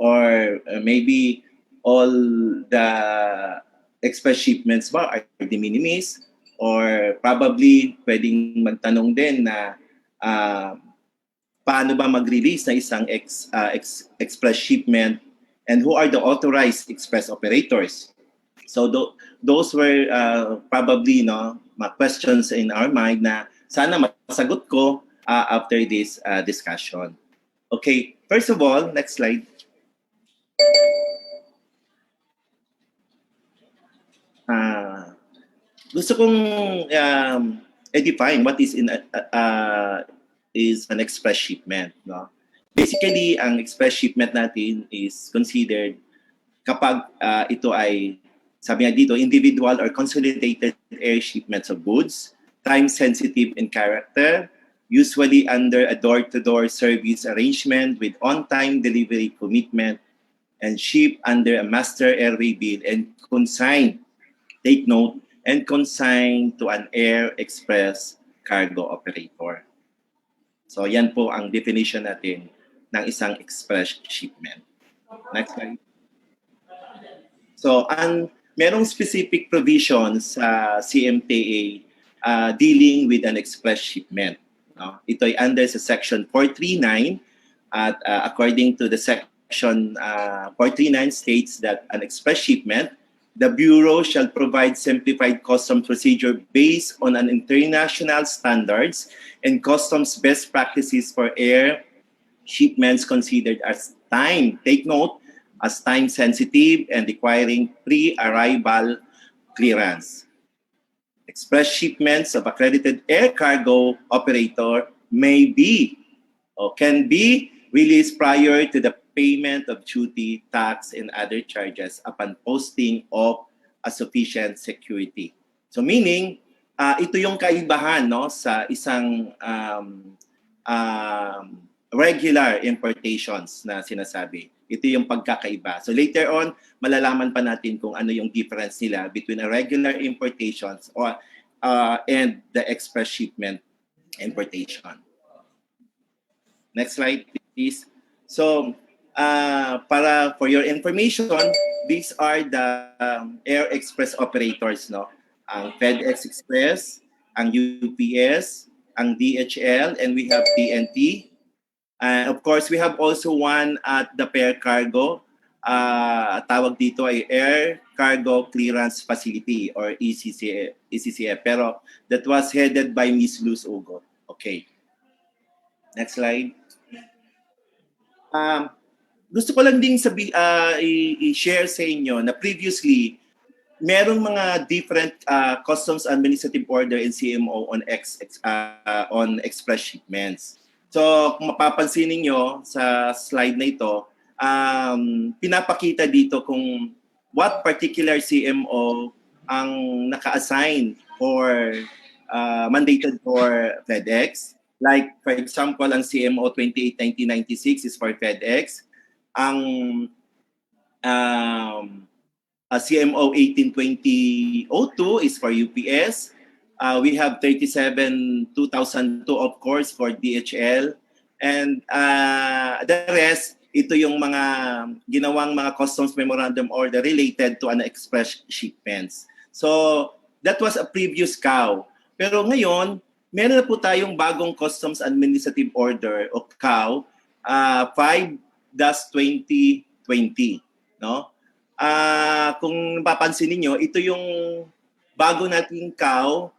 or maybe all the express shipments ba are de minimis, or probably pwedeng magtanong din na paano ba mag-release na isang express shipment, and who are the authorized express operators. So those were probably mga questions in our mind na sana masagot ko after this discussion. Okay, first of all, next slide. Gusto kong define what is an express shipment. No? Basically, ang express shipment natin is considered kapag ito ay, sabi nga dito, individual or consolidated air shipments of goods, time-sensitive in character, usually under a door-to-door service arrangement with on-time delivery commitment, and shipped under a master airway bill and consigned, take note, and consigned to an air express cargo operator. So yan po ang definition natin ng isang express shipment. Next slide. So merong specific provisions sa CMTA dealing with an express shipment. No? Ito ay under sa Section 439 at according to the Section 439 states that an express shipment, the Bureau shall provide simplified customs procedure based on an international standards and customs best practices for air shipments considered as time, take note, as time sensitive and requiring pre-arrival clearance. Express shipments of accredited air cargo operator may be or can be released prior to the payment of duty, tax, and other charges upon posting of a sufficient security. So meaning, ito yung kaibahan sa isang regular importations na sinasabi. Ito yung pagkakaiba. So later on, malalaman pa natin kung ano yung difference nila between a regular importations and the express shipment importation. Next slide, please. So, for your information, these are the air express operators, no? Ang FedEx Express, ang UPS, ang DHL, and we have TNT. Of course, we have also one at the Pair Cargo. Tawag dito ay Air Cargo Clearance Facility or ECCF. Pero that was headed by Ms. Luz Ugot. Okay. Next slide. Gusto ko lang din i-share sa inyo na previously, merong mga different customs administrative order in CMO on express shipments. So, kung mapapansin niyo sa slide na ito, pinapakita dito kung what particular CMO ang naka-assign for mandated for FedEx. Like, for example, ang CMO 28-1996 is for FedEx. Ang CMO 18-2002 is for UPS. We have 37-2002, of course, for DHL. And the rest, ito yung mga ginawang mga customs memorandum order related to an express shipments. So, that was a previous CAO. Pero ngayon, meron na po tayong bagong customs administrative order o CAO 5-2020. No? Kung papansin niyo, ito yung bago nating CAO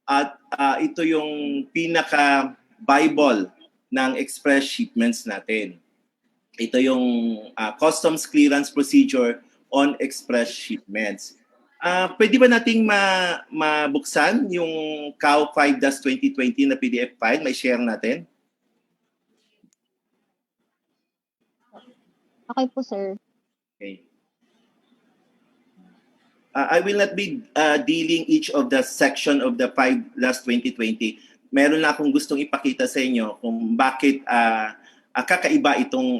at ito yung pinaka-Bible ng express shipments natin. Ito yung customs clearance procedure on express shipments. Pwede ba nating mabuksan yung CAO 5-2020 na PDF file? May share natin? Okay po, sir. Okay. I will not be dealing each of the section of the 5-2020. Meron lang akong gustong ipakita sa inyo kung bakit kakaiba itong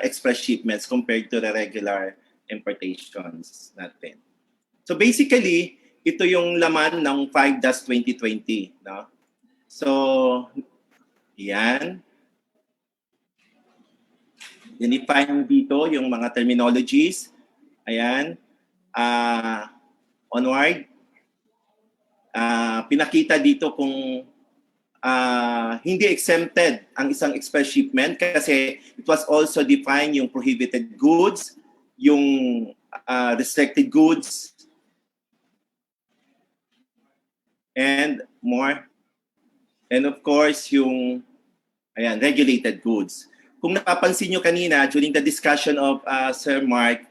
express shipments compared to the regular importations natin. So basically, ito yung laman ng 5-2020, no? So yan. Define dito yung mga terminologies. Ayan. Onward. Pinakita dito kung hindi exempted ang isang express shipment kasi it was also defined yung prohibited goods, yung restricted goods, and more. And of course, yung regulated goods. Kung napapansin nyo kanina during the discussion of Sir Mark,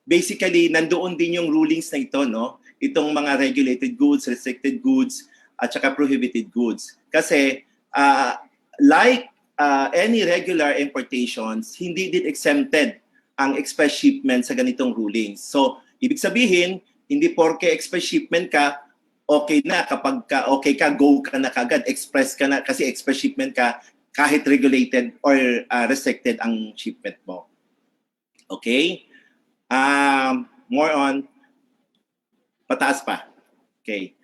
basically nandoon din yung rulings na ito, no? Itong mga regulated goods, restricted goods, at saka prohibited goods. Kasi like any regular importations, hindi din exempted ang express shipment sa ganitong rulings. So, ibig sabihin, hindi porke express shipment ka, okay na. Kapag okay ka, go ka na kagad. Express ka na kasi express shipment ka kahit regulated or restricted ang shipment mo. Okay? More on, pataas pa. Okay.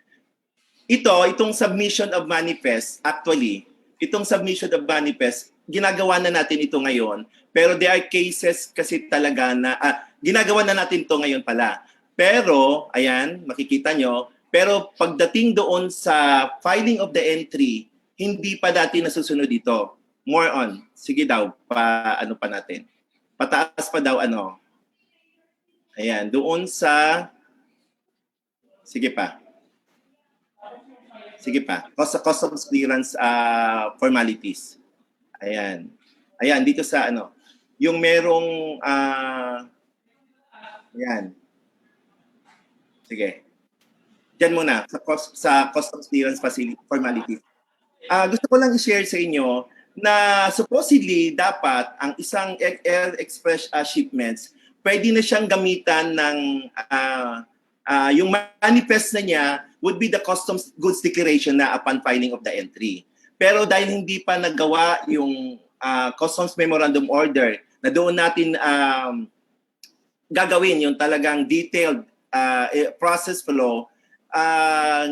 Itong submission of manifest, actually, itong submission of manifest, ginagawa na natin ito ngayon, pero there are cases kasi talaga na, ginagawa na natin ito ngayon pala. Pero, ayan, makikita nyo, pero pagdating doon sa filing of the entry, hindi pa dati nasusunod dito. More on. Sige daw, ano pa natin. Pataas pa daw, ano. Ayan, doon sa, sige pa. Sige pa. Customs clearance formalities. Ayan. Ayan, dito sa ano. Yung merong, ayan. Sige. Diyan muna, sa customs clearance formalities. Gusto ko lang i-share sa inyo na supposedly dapat ang isang air express shipments, pwede na siyang gamitan ng yung manifest na niya would be the customs goods declaration na upon filing of the entry. Pero dahil hindi pa nagawa yung customs memorandum order na doon natin gagawin yung talagang detailed process flow,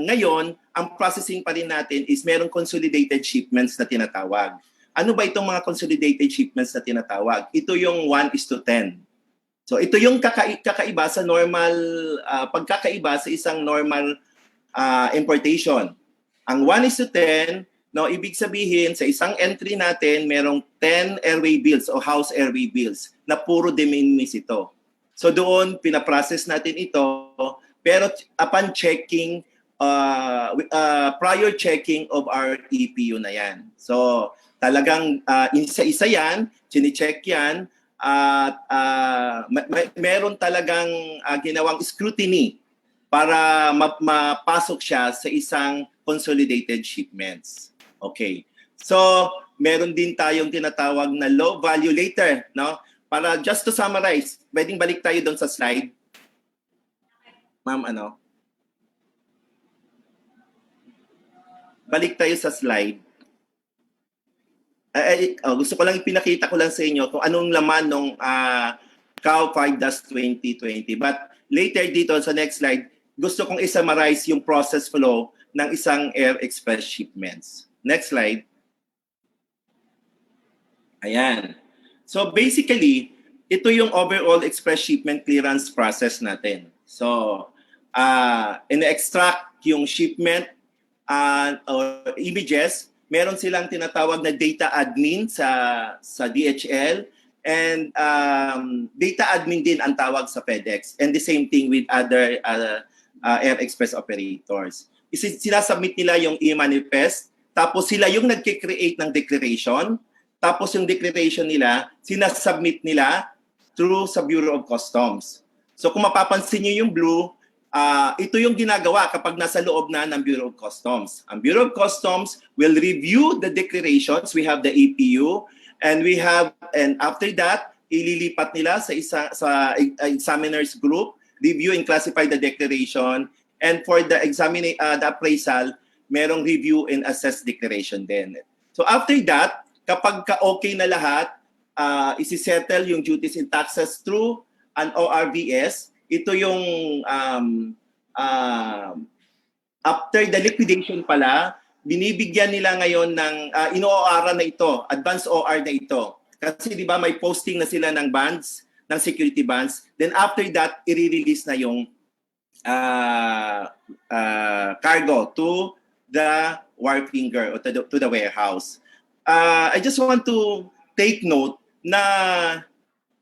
ngayon, ang processing pa rin natin is merong consolidated shipments na tinatawag. Ano ba itong mga consolidated shipments na tinatawag? Ito yung 1:10. So ito yung kakaiba sa normal, pagkakaiba sa isang normal importation. Ang 1:10, no, ibig sabihin sa isang entry natin, merong 10 airway bills o house airway bills na puro de minimis ito. So doon, pinaprocess natin ito, pero upon checking, prior checking of our EPU na yan. So talagang isa-isa yan, chine-check yan, at meron talagang ginawang scrutiny para mapasok siya sa isang consolidated shipments. Okay. So, meron din tayong tinatawag na low value later, no? Para just to summarize, pwedeng balik tayo doon sa slide. Ma'am, ano? Balik tayo sa slide. Gusto ko lang ipinakita ko lang sa inyo kung anong laman ng CAO 5-2020. But later dito sa next slide, gusto kong i-summarize yung process flow ng isang air express shipments. Next slide. Ayan. So basically, ito yung overall express shipment clearance process natin. So, in-extract yung shipment or images, meron silang tinatawag na data admin sa DHL, and data admin din ang tawag sa FedEx, and the same thing with other air express operators. Sinasubmit nila yung e-manifest, tapos sila yung nagki-create ng declaration, tapos yung declaration nila, sinasubmit nila through sa Bureau of Customs. So kung mapapansin niyo yung blue, ito yung ginagawa kapag nasa loob na ng Bureau of Customs. Ang Bureau of Customs will review the declarations. We have the APU, and after that, ililipat nila sa examiners group, review and classify the declaration, and for the the appraisal, merong review and assess declaration din. So after that, kapag okay na lahat, isi-settle yung duties and taxes through an ORVS. Ito yung after the liquidation pala, binibigyan nila ngayon ng ino-OR na ito, advance OR na ito. Kasi di ba may posting na sila ng bonds, ng security bonds. Then after that, i-release na yung cargo to the wharfinger or to the warehouse. I just want to take note na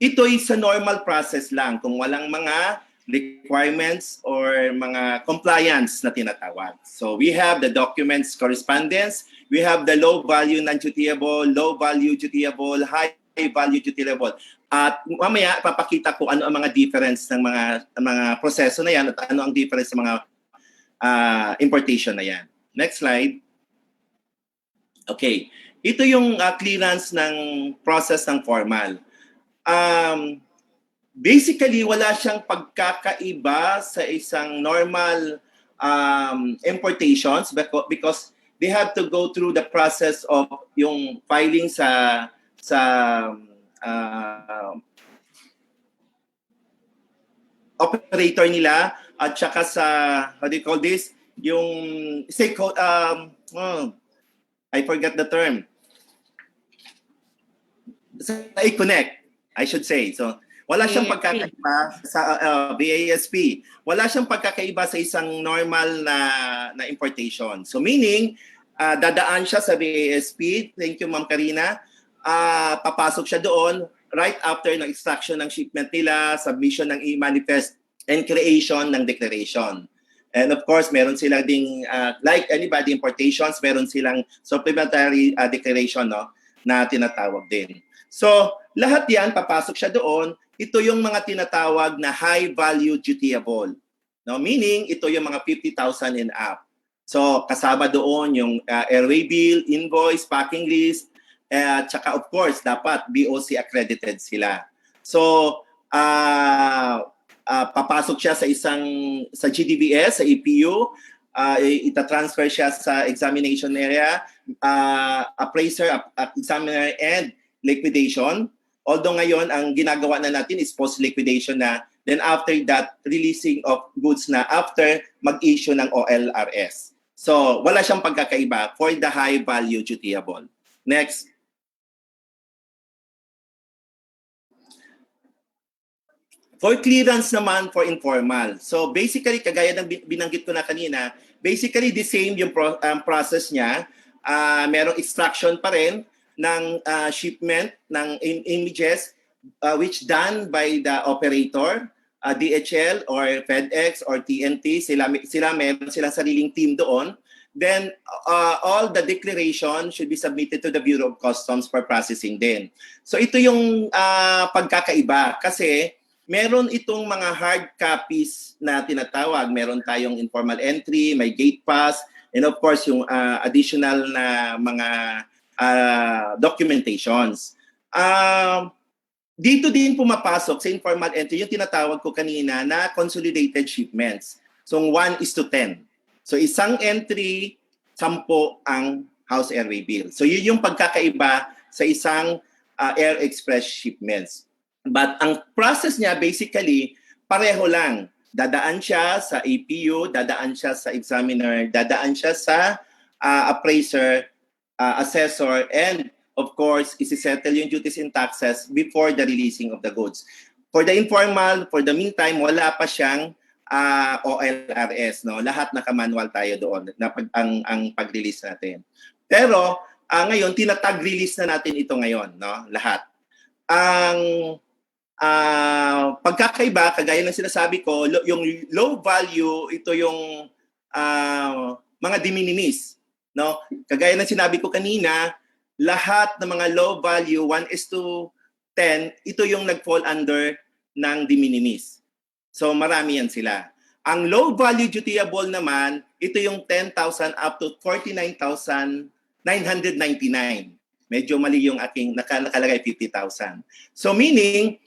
ito is a normal process lang kung walang mga requirements or mga compliance na tinatawag. So we have the documents correspondence, we have the low value non-dutiable, low value dutiable, high value dutiable. At mamaya papakita ko ano ang mga difference ng mga proseso na yan at ano ang difference ng mga importation na yan. Next slide. Okay. Ito yung clearance ng process ng formal. Basically, wala siyang pagkakaiba sa isang normal importations because they have to go through the process of yung filing sa operator nila at saka sa, how do you call this? Yung I forgot the term. Sa i-connect, I should say. So, wala siyang pagkakaiba sa BASP. Wala siyang pagkakaiba sa isang normal na importation. So, meaning, dadaan siya sa BASP. Thank you, Ma'am Karina. Papasok siya doon right after ng extraction ng shipment nila, submission ng e-manifest, and creation ng declaration. And of course, meron silang ding, like anybody importations, meron silang supplementary declaration na tinatawag din. So, lahat yan, papasok siya doon. Ito yung mga tinatawag na high value dutiable. No? Meaning, ito yung mga 50,000 and up. So, kasama doon yung airway bill, invoice, packing list, tsaka of course, dapat BOC accredited sila. So, papasok siya sa GDBS, sa EPU, itatransfer siya sa examination area, appraiser, examiner, and liquidation. Although ngayon, ang ginagawa na natin is post-liquidation na. Then after that, releasing of goods na after mag-issue ng OLRS. So, wala siyang pagkakaiba for the high value dutiable. Next. For clearance naman for informal. So basically, kagaya ng binanggit ko na kanina, basically the same yung process niya. Merong extraction pa rin ng shipment ng images which done by the operator, DHL or FedEx or TNT. Sila meron silang sariling team doon. Then all the declaration should be submitted to the Bureau of Customs for processing din. So ito yung pagkakaiba kasi meron itong mga hard copies na tinatawag. Meron tayong informal entry, may gate pass, and of course yung additional na mga documentations. Dito din pumapasok sa informal entry yung tinatawag ko kanina na consolidated shipments. So 1:10. So isang entry, 10 ang house airway bill. So yun yung pagkakaiba sa isang air express shipments. But ang process niya basically pareho lang. Dadaan siya sa APU, dadaan siya sa examiner, dadaan siya sa appraiser, assessor, and of course, isi-settle yung duties and taxes before the releasing of the goods. For the informal, for the meantime, wala pa siyang OLRS. No? Lahat naka-manual tayo doon na ang pag-release natin. Pero ngayon, tinatag-release na natin ito ngayon. No? Lahat. Ang pagkakaiba, kagaya ng sinasabi ko, yung low value, ito yung mga de minimis. No? Kagaya ng sinabi ko kanina, lahat ng mga low value, 1:10, ito yung nag-fall under ng de minimis. So marami yan sila. Ang low value dutiable naman, ito yung 10,000 up to 49,999. Medyo mali yung aking nakalagay 50,000. So meaning,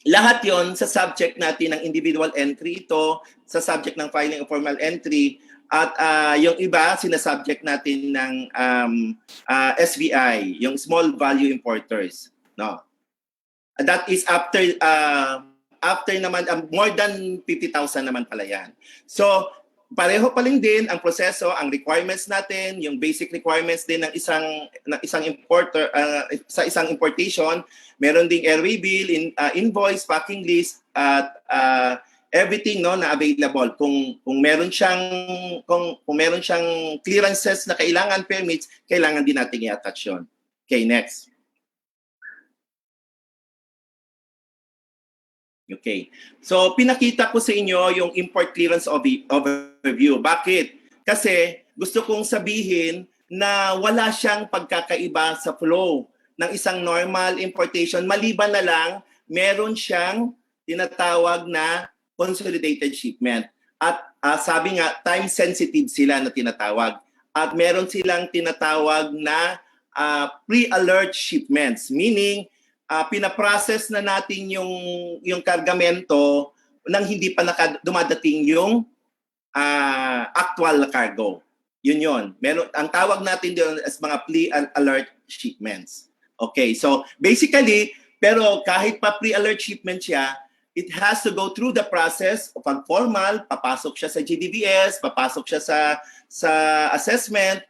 lahat yon sa subject natin ng individual entry ito, sa subject ng filing of formal entry, at yung iba, sinasubject natin ng SVI, yung small value importers. No? That is after naman, more than 50,000 naman pala yan. So, pareho pa rin din ang proseso, ang requirements natin, yung basic requirements din ng isang importer, sa isang importation, meron ding airway bill, invoice, packing list, at everything no na available. Kung meron siyang clearances na kailangan, permits, kailangan din natin i-attach yun. Okay, next. Okay. So, pinakita ko sa inyo yung import clearance overview. Bakit? Kasi gusto kong sabihin na wala siyang pagkakaiba sa flow ng isang normal importation. Maliban na lang, meron siyang tinatawag na consolidated shipment. At sabi nga, time-sensitive sila na tinatawag. At meron silang tinatawag na pre-alert shipments. Meaning, pinaprocess na natin yung kargamento nang hindi pa dumadating yung actual na cargo. Yun. Ang tawag natin doon as mga pre-alert shipments. Okay, so basically, pero kahit pa pre-alert shipment siya, it has to go through the process of formal, papasok siya sa GDBS, papasok siya sa assessment,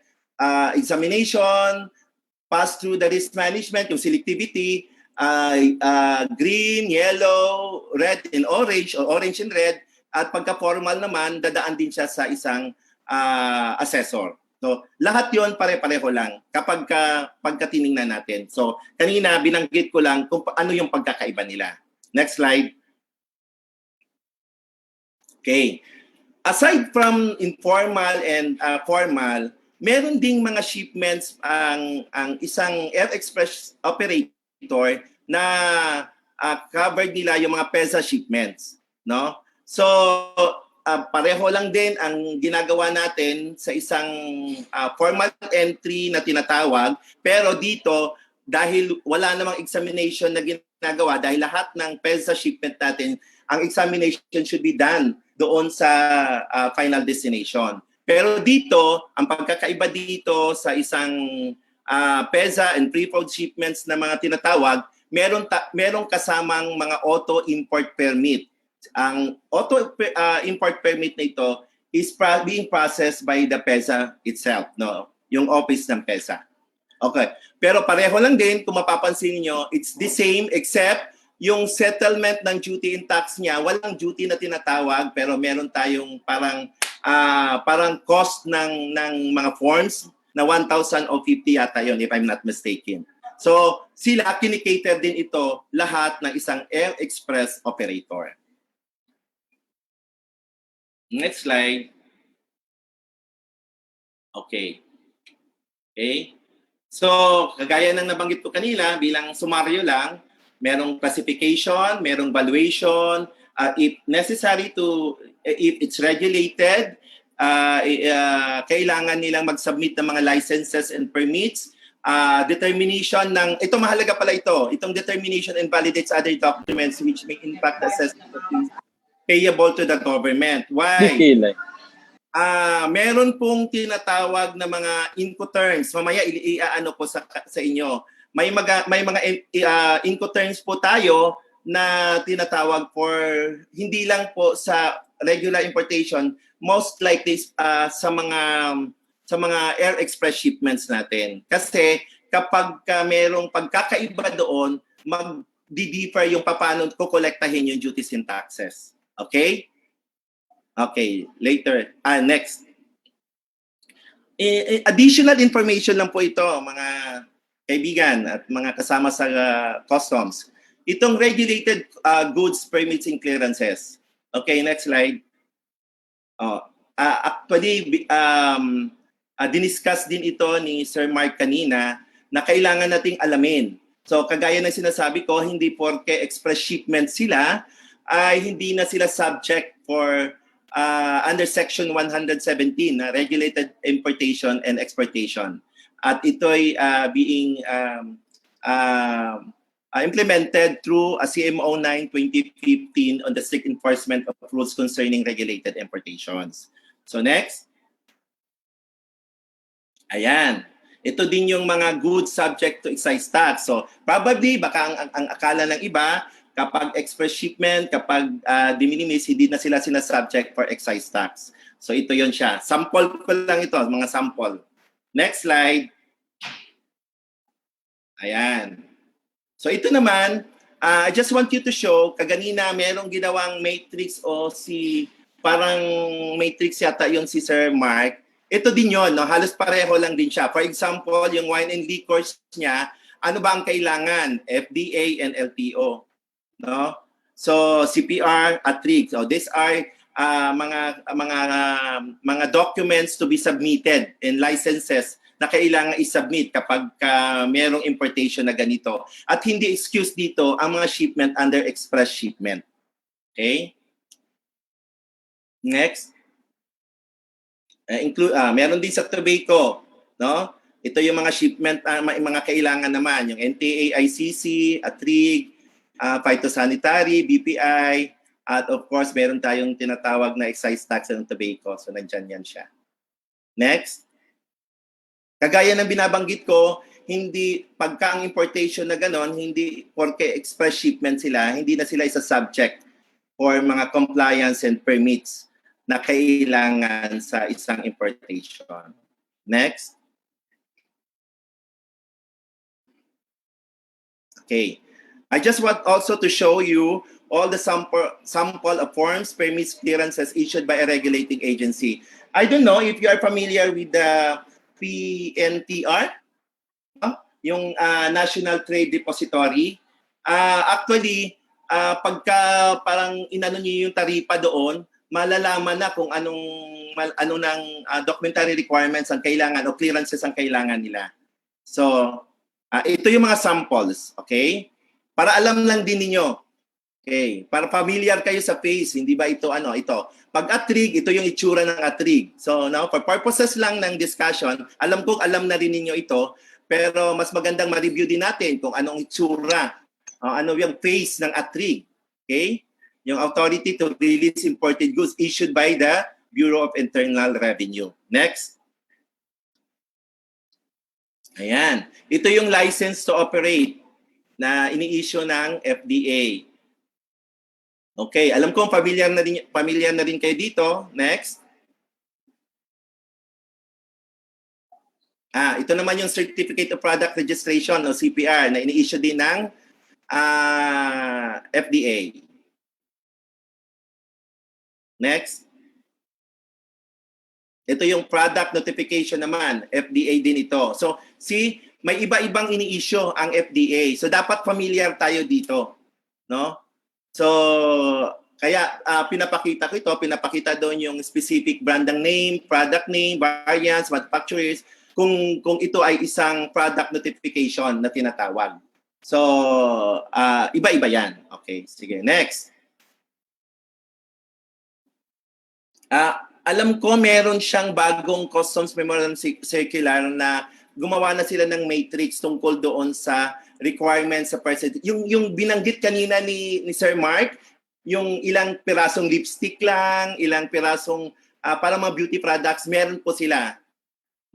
examination, pass through the risk management, yung selectivity, green, yellow, red, and orange, or orange and red, at pagka-formal naman, dadaan din siya sa isang assessor. So, lahat yon pare-pareho lang kapag pagkatiningnan natin. So, kanina binanggit ko lang kung ano yung pagkakaiba nila. Next slide. Okay. Aside from informal and formal, meron ding mga shipments ang isang Air Express operator na covered nila yung mga PESA shipments, no? So pareho lang din ang ginagawa natin sa isang formal entry na tinatawag, pero dito dahil wala namang examination na ginagawa, dahil lahat ng PESA shipment natin, ang examination should be done doon sa final destination. Pero dito, ang pagkakaiba dito sa isang PESA and pre-fold shipments na mga tinatawag, merong kasamang mga auto import permit. Ang auto import permit na ito is being processed by the PESA itself, no? Yung office ng PESA. Okay. Pero pareho lang din, kung mapapansin niyo, it's the same except yung settlement ng duty and tax niya, walang duty na tinatawag, pero meron tayong parang cost ng mga forms na 1,000 o 50 yata yun, if I'm not mistaken. So, sila kinikater din ito lahat ng isang Air Express operator. Next slide. Okay. So, kagaya ng nabanggit ko kanina, bilang sumaryo lang, merong classification, merong valuation, if necessary if it's regulated, kailangan nilang mag-submit ng mga licenses and permits, determination ng, ito mahalaga pala itong determination and validates other documents which may impact the assessment of fees payable to the government. Why? Meron pong tinatawag na mga Incoterms. Mamaya iaano ko sa inyo. May mga Incoterms po tayo na tinatawag for hindi lang po sa regular importation, most likely sa mga Air Express shipments natin. Kasi kapag merong pagkakaiba doon, mag-differ yung paano kukolektahin yung duties and taxes. Okay? Okay, later. Next. Additional information lang po ito, mga kaibigan at mga kasama sa customs. itong regulated goods permits and clearances. Okay, next slide. Actually, diniscuss din ito ni Sir Mark kanina na kailangan nating alamin. So kagaya ng sinasabi ko, hindi porke express shipment sila ay hindi na sila subject for under Section 117 na regulated importation and exportation. At ito'y being implemented through a CMO 9/2015 on the strict enforcement of rules concerning regulated importations. So next. Ayan. Ito din yung mga goods subject to excise tax. So probably baka ang akala ng iba kapag express shipment, kapag de minimis, hindi na sila sinasubject for excise tax. So ito yon siya. Sample ko lang ito, mga sample. Next slide. Ayan. So ito naman, I just want you to show, kaganina merong ginawang matrix o parang matrix yata yun si Sir Mark. Ito din yun, no? Halos pareho lang din siya. For example, yung wine and liquors niya, ano ba ang kailangan? FDA and LTO. No? So CPR at TRIG. So these are mga documents to be submitted and licenses na kailangan i-submit kapag merong importation na ganito. At hindi excuse dito ang mga shipment under express shipment. Okay? Next. Meron din sa tobacco, no? Ito yung mga shipment, mga kailangan naman, yung NAIA, ICC, TRIG, phytosanitary, BPI, at of course, meron tayong tinatawag na excise tax ng tobacco. So, nandyan yan siya. Next. Kagaya ng binabanggit ko, hindi, pagka ang importation na ganon, hindi, porke express shipment sila, hindi na sila isa-subject for mga compliance and permits na kailangan sa isang importation. Next. Okay. I just want also to show you all the sample of forms, permits, clearances issued by a regulating agency. I don't know if you are familiar with the PNTR, yung National Trade Depository. Actually, pagka parang inano niyo yung taripa doon, malalaman na kung ano nang documentary requirements ang kailangan o clearances ang kailangan nila. So, ito yung mga samples, okay? Para alam lang din ninyo. Okay, para familiar kayo sa face, hindi ba ito ito. Pag atrig, ito yung itsura ng atrig. So, now for purposes lang ng discussion, alam na rin ninyo ito, pero mas magandang ma-review din natin kung anong itsura, ano yung face ng atrig. Okay? Yung authority to release imported goods issued by the Bureau of Internal Revenue. Next. Ayan. Ito yung license to operate na ini-issue ng FDA. Okay. Alam ko familiar na rin kayo dito. Next. Ito naman yung Certificate of Product Registration o CPR na ini-issue din ng FDA. Next. Ito yung product notification naman, FDA din ito. So, may iba-ibang ini-issue ang FDA. So, dapat familiar tayo dito, no? So, kaya pinapakita ko ito, pinapakita doon yung specific branding name, product name, variants, manufacturers, kung ito ay isang product notification na tinatawag. So, iba-iba yan. Okay, sige, next. Alam ko meron siyang bagong Customs Memorandum Circular na gumawa na sila ng matrix tungkol doon sa requirements sa percentage. Yung binanggit kanina ni Sir Mark, yung ilang pirasong lipstick lang, ilang pirasong para mga beauty products, meron po sila.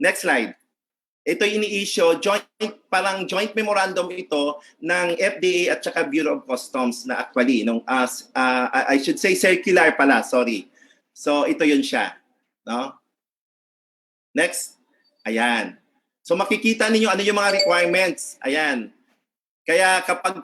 Next slide. Ito ini-issue, parang joint memorandum ito ng FDA at saka Bureau of Customs na actually, I should say circular pala, sorry. So, ito yun siya. No? Next. Ayan. So, makikita ninyo ano yung mga requirements. Ayan. Kaya kapag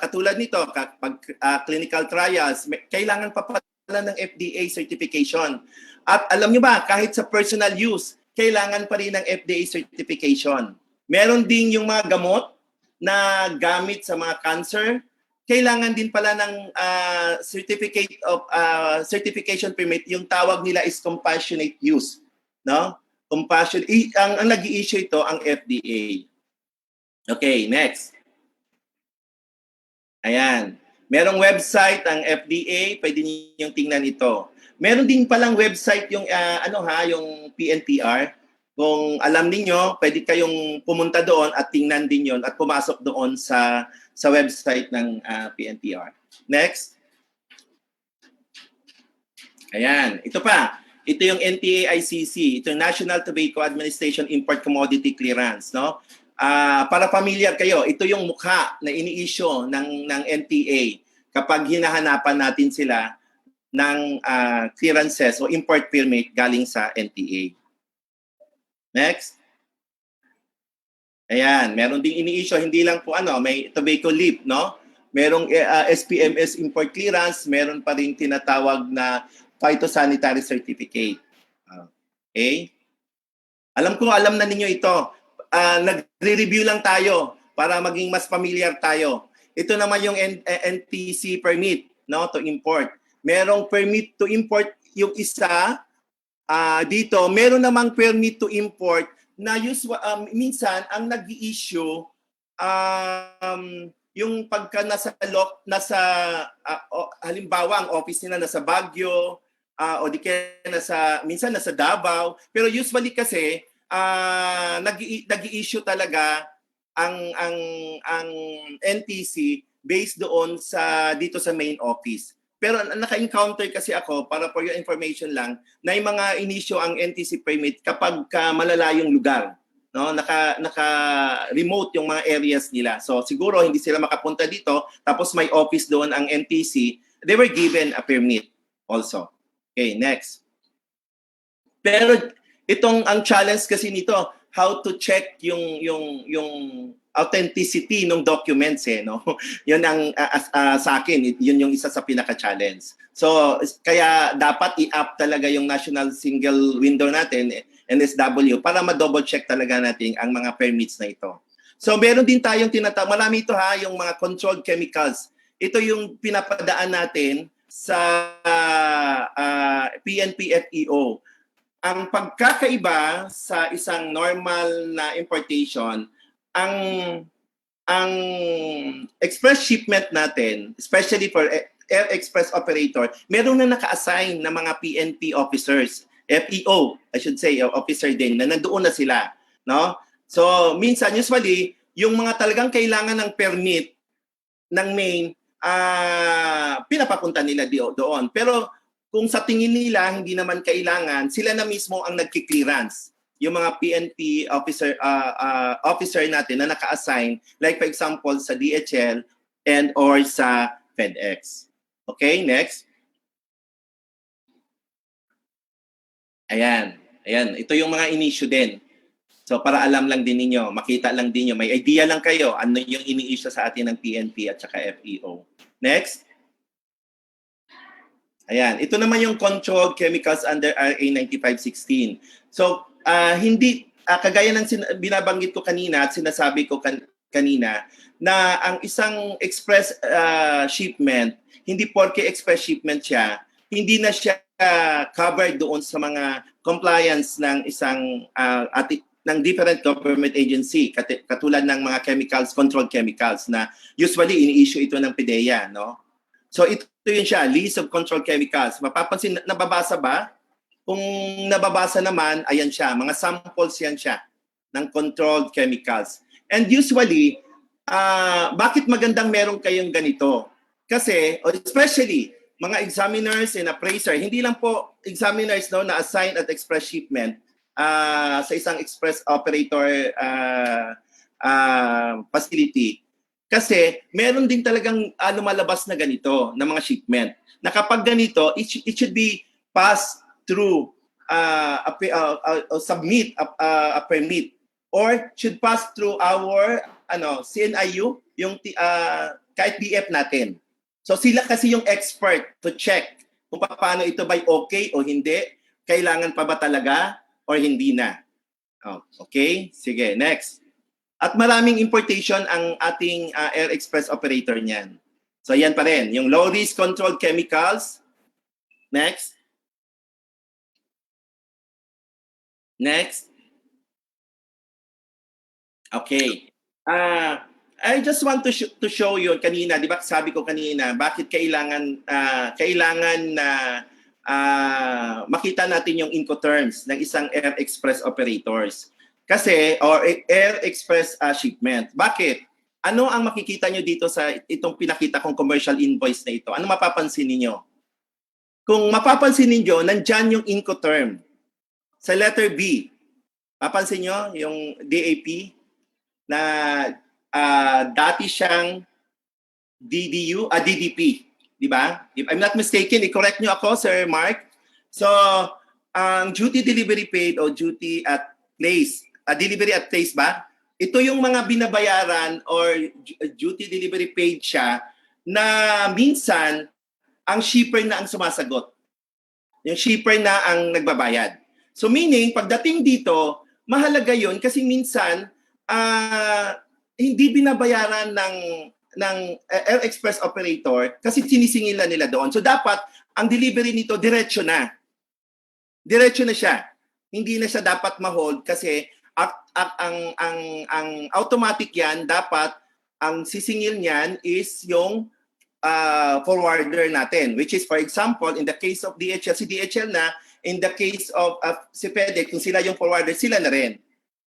katulad nito, kapag clinical trials, kailangan pa pala ng FDA certification. At alam nyo ba, kahit sa personal use, kailangan pa rin ng FDA certification. Meron din yung mga gamot na gamit sa mga cancer, kailangan din pala ng certificate of certification permit. Yung tawag nila is compassionate use, no? Compassionate, ang nag-i-issue ito ang FDA. Okay, next. Ayan. Merong website ang FDA, pwede niyo tingnan ito. Meron din palang website yung yung PNPR. Kung alam niyo, pwede kayong pumunta doon at tingnan din 'yon at pumasok doon sa website ng PNPR. Next. Ayan, ito pa. Ito yung NTAICC, ito yung National Tobacco Administration Import Commodity Clearance, no? Para familiar kayo, ito yung mukha na ini-issue ng NTA kapag hinahanapan natin sila ng clearances o import permit galing sa NTA. Next. Ayan, meron ding ini-issue, hindi lang po may tobacco leaf, no? Merong SPMS import clearance, meron pa rin tinatawag na phytosanitary certificate. Okay? Alam na ninyo ito. Nagre-review lang tayo para maging mas familiar tayo. Ito naman yung NTC permit, no, to import. Merong permit to import yung isa dito. Meron namang permit to import na minsan ang nag-i-issue yung pagka halimbawa ang office nila nasa Baguio, o di kaya minsan nasa Davao, pero usually kasi nag-i-issue talaga ang NTC based doon dito sa main office. Pero naka-encounter kasi ako, para for your information lang, na yung mga in-issue ang NTC permit kapag malalayong lugar, no? Naka-remote yung mga areas nila. So siguro hindi sila makapunta dito, tapos may office doon ang NTC, they were given a permit also. Okay, next. Pero ang challenge kasi nito, how to check yung authenticity ng documents no. Yun ang sa akin, yun yung isa sa pinaka-challenge. So kaya dapat i-up talaga yung national single window natin, NSW, para ma-double check talaga natin ang mga permits na ito. So meron din tayong marami ito yung mga controlled chemicals. Ito yung pinapadaan natin sa PNP-FEO. Ang pagkakaiba sa isang normal na importation, ang express shipment natin, especially for air express operator, meron na naka-assign na mga PNP officers, FEO, I should say, officer din, na nandoon na sila, no? So minsan usually yung mga talagang kailangan ng permit ng main, pinapapunta nila doon. Pero kung sa tingin nila hindi naman kailangan, sila na mismo ang nagki-clearance. Yung mga PNP officer natin na naka-assign, like for example sa DHL and or sa FedEx. Okay, next. Ayan. Ito yung mga in-issue din. So para alam lang din ninyo, makita lang din nyo, may idea lang kayo ano yung ini-issue sa atin ng PNP at saka FEO. Next. Ayan, ito naman yung controlled chemicals under RA 9516. So hindi kagaya ng binabanggit ko kanina at sinasabi ko kanina na ang isang express shipment, hindi porke express shipment siya, hindi na siya covered doon sa mga compliance ng isang ng different government agency, katulad ng mga chemicals, controlled chemicals na usually ini-issue ito ng PDEA, no? So ito yun siya, list of controlled chemicals. Mapapansin, nababasa ba? Kung nababasa naman, ayan siya, mga samples yan siya ng controlled chemicals. And usually, bakit magandang meron kayong ganito? Kasi, especially, mga examiners and appraiser, hindi lang po examiners na assign at express shipment sa isang express operator facility. Kasi meron din talagang lumalabas na ganito na mga shipment. Na kapag ganito, it should be passed through submit a permit or should pass through our CNIU, yung kahit BF natin. So sila kasi yung expert to check kung paano ito ba okay o hindi, kailangan pa ba talaga or hindi na. Okay? Sige, next. At maraming importation ang ating air express operator niyan. So yan pa rin, yung low risk controlled chemicals. Next. Next. Okay. I just want to show you kanina, di ba sabi ko kanina, bakit kailangan na makita natin yung Incoterms ng isang air express operators. Kasi, or air express shipment. Bakit? Ano ang makikita nyo dito sa itong pinakita kong commercial invoice na ito? Ano mapapansin niyo? Kung mapapansin niyo, nandyan yung Incoterm. Sa letter B, mapansin nyo yung DAP na dati siyang DDP. Di ba? If I'm not mistaken, i-correct nyo ako, Sir Mark. So, ang duty delivery paid o duty at place, delivery at place ba? Ito yung mga binabayaran or duty delivery paid siya na minsan ang shipper na ang sumasagot. Yung shipper na ang nagbabayad. So meaning, pagdating dito, mahalaga yun kasi minsan hindi binabayaran ng air express operator kasi sinisingil na nila doon. So dapat ang delivery nito diretso na. Diretso na siya. Hindi na siya dapat ma-hold kasi ang automatic yan, dapat ang sisingil niyan is yung forwarder natin, which is for example in the case of DHL, si DHL na, in the case of si FedEx, kung sila yung forwarder, sila na rin.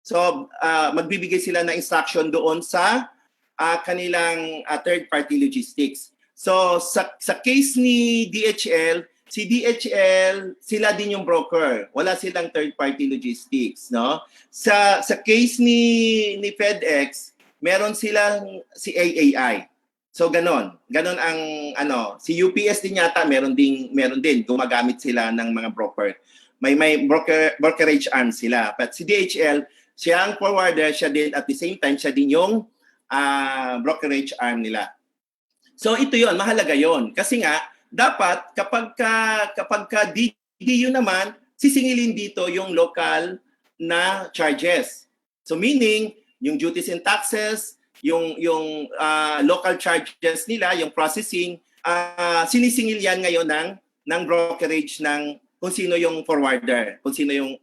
So magbibigay sila ng instruction doon sa kanilang third-party logistics. So sa case ni DHL, si DHL, sila din yung broker. Wala silang third-party logistics, no? Sa case ni FedEx, meron silang si AAI. So ganon ang si UPS din yata meron din gumagamit sila ng mga broker. May brokerage arm sila. But si DHL, siya ang forwarder, siya din at the same time siya din yung brokerage arm nila. So ito 'yon, mahalaga 'yon kasi nga dapat kapag DDU naman, sisingilin dito yung local na charges. So meaning, yung duties and taxes, yung local charges nila, yung processing, sinisingil yan ngayon ng brokerage ng kung sino yung forwarder, kung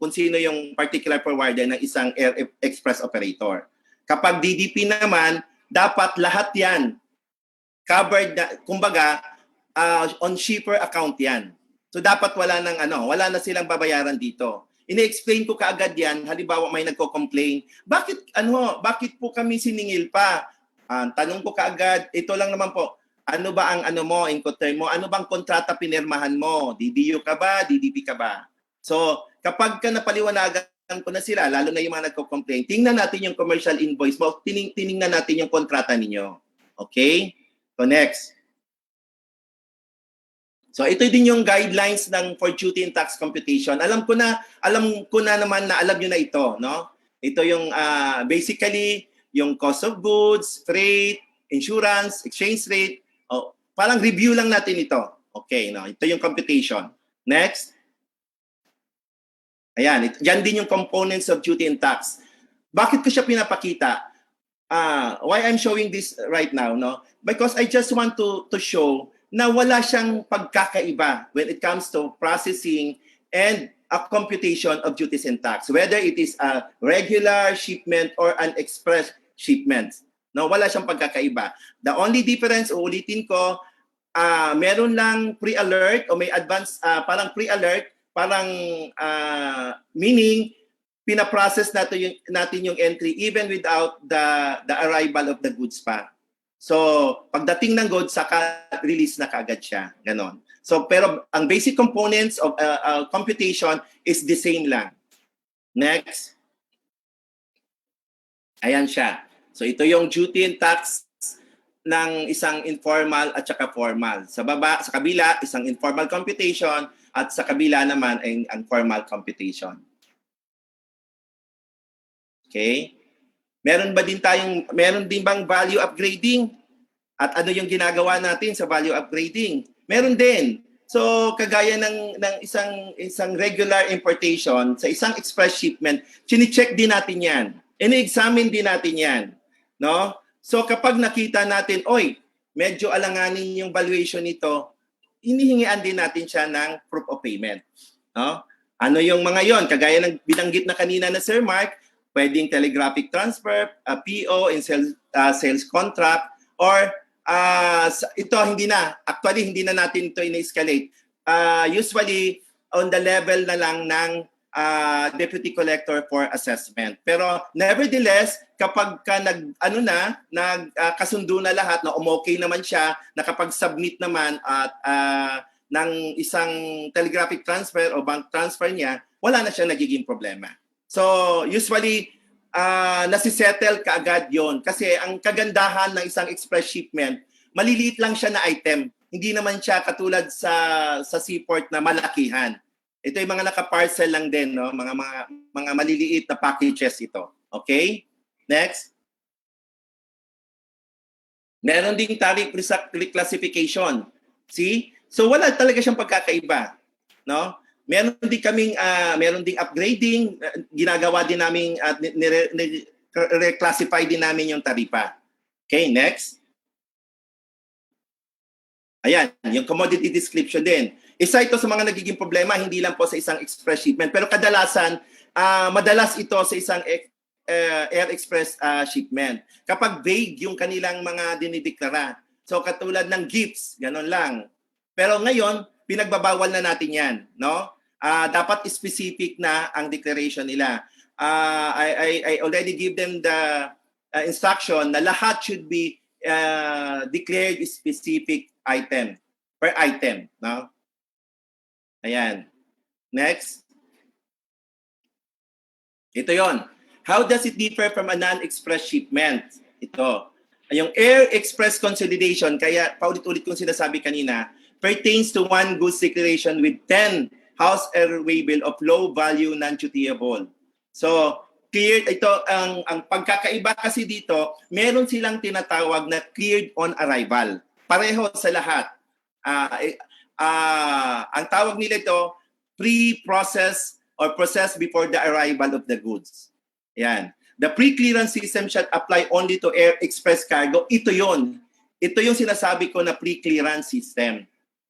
sino yung particular forwarder ng isang air express operator. Kapag DDP naman, dapat lahat yan covered na, kumbaga, on shipper account yan. So dapat wala na silang babayaran dito. Ine-explain ko kaagad yan, halimbawa may nagko-complain, bakit po kami siningil pa? Tanong ko kaagad, ito lang naman po, ano ba ang Incoterm mo? Ano bang kontrata pinirmahan mo? DDU ka ba? DDP ka ba? So kapag napaliwanagan ko na sila, lalo na yung mga nagko-complain, tingnan natin yung commercial invoice mo, tiningnan natin yung kontrata ninyo. Okay? So next. So ito din yung guidelines ng for duty and tax computation. Alam ko na naman na alam niyo na ito, no? Ito yung basically yung cost of goods, freight, insurance, exchange rate. Parang review lang natin ito. Okay, no? Ito yung computation. Next. Ayan, yan din yung components of duty and tax. Bakit ko siya pinapakita? Why I'm showing this right now, no? Because I just want to show na wala siyang pagkakaiba when it comes to processing and a computation of duties and tax, whether it is a regular shipment or an express shipment. No, wala siyang pagkakaiba. The only difference, uulitin ko, meron lang pre-alert o may advance, parang pre-alert, parang meaning pinaprocess natin yung entry even without the arrival of the goods pa. So, pagdating ng goods, saka release na kaagad siya. Ganon. So, pero ang basic components of computation is the same lang. Next. Ayan siya. So, ito yung duty and tax ng isang informal at saka formal. Sa kabila, isang informal computation at sa kabila naman ay ang formal computation. Okay? Meron din bang value upgrading? At ano yung ginagawa natin sa value upgrading? Meron din. So kagaya ng isang regular importation sa isang express shipment, chine-check din natin 'yan. Ini-examine din natin 'yan, no? So kapag nakita natin, medyo alanganin yung valuation nito, hinihingian din natin siya ng proof of payment. No? Ano yung mga yon? Kagaya ng binanggit na kanina na Sir Mark, pwedeng telegraphic transfer, PO, and sales contract, or ito hindi na. Actually, hindi na natin ito in-escalate. Usually, on the level na lang ng deputy collector for assessment. Pero nevertheless, kapag nagkasundo na lahat, na umokay naman siya, nakapag-submit naman at ng isang telegraphic transfer o bank transfer niya, wala na siya nagiging problema. So usually, nasisettle kaagad yon. Kasi ang kagandahan ng isang express shipment, maliliit lang siya na item. Hindi naman siya katulad sa seaport na malakihan. Ito yung mga naka-parcel lang din, no? Mga maliliit na packages ito. Okay? Next. Meron ding tariff reclassification. See? So wala talaga siyang pagkakaiba, no? Meron ding upgrading, ginagawa din namin at reclassify din namin yung taripa. Okay, next. Ayan, yung commodity description din. Isa ito sa mga nagiging problema, hindi lang po sa isang express shipment, pero kadalasan, madalas ito sa isang air express shipment. Kapag vague yung kanilang mga dinideklara. So katulad ng gifts, ganun lang. Pero ngayon, pinagbabawal na natin yan, no? Dapat specific na ang declaration nila. I already give them the instruction na lahat should be declared specific item per item, no? Ayan. Next. Ito yon. How does it differ from a non-express shipment? Ito. Yung air express consolidation, kaya paulit-ulit kong sinasabi kanina, pertains to one goods declaration with 10 house airway bill of low value non-dutiable. So, cleared ito ang pagkakaiba kasi dito, meron silang tinatawag na cleared on arrival. Pareho sa lahat. Ang tawag nila ito, pre-process or process before the arrival of the goods. Yan. The pre-clearance system should apply only to air express cargo. Ito yon. Ito yung sinasabi ko na pre-clearance system.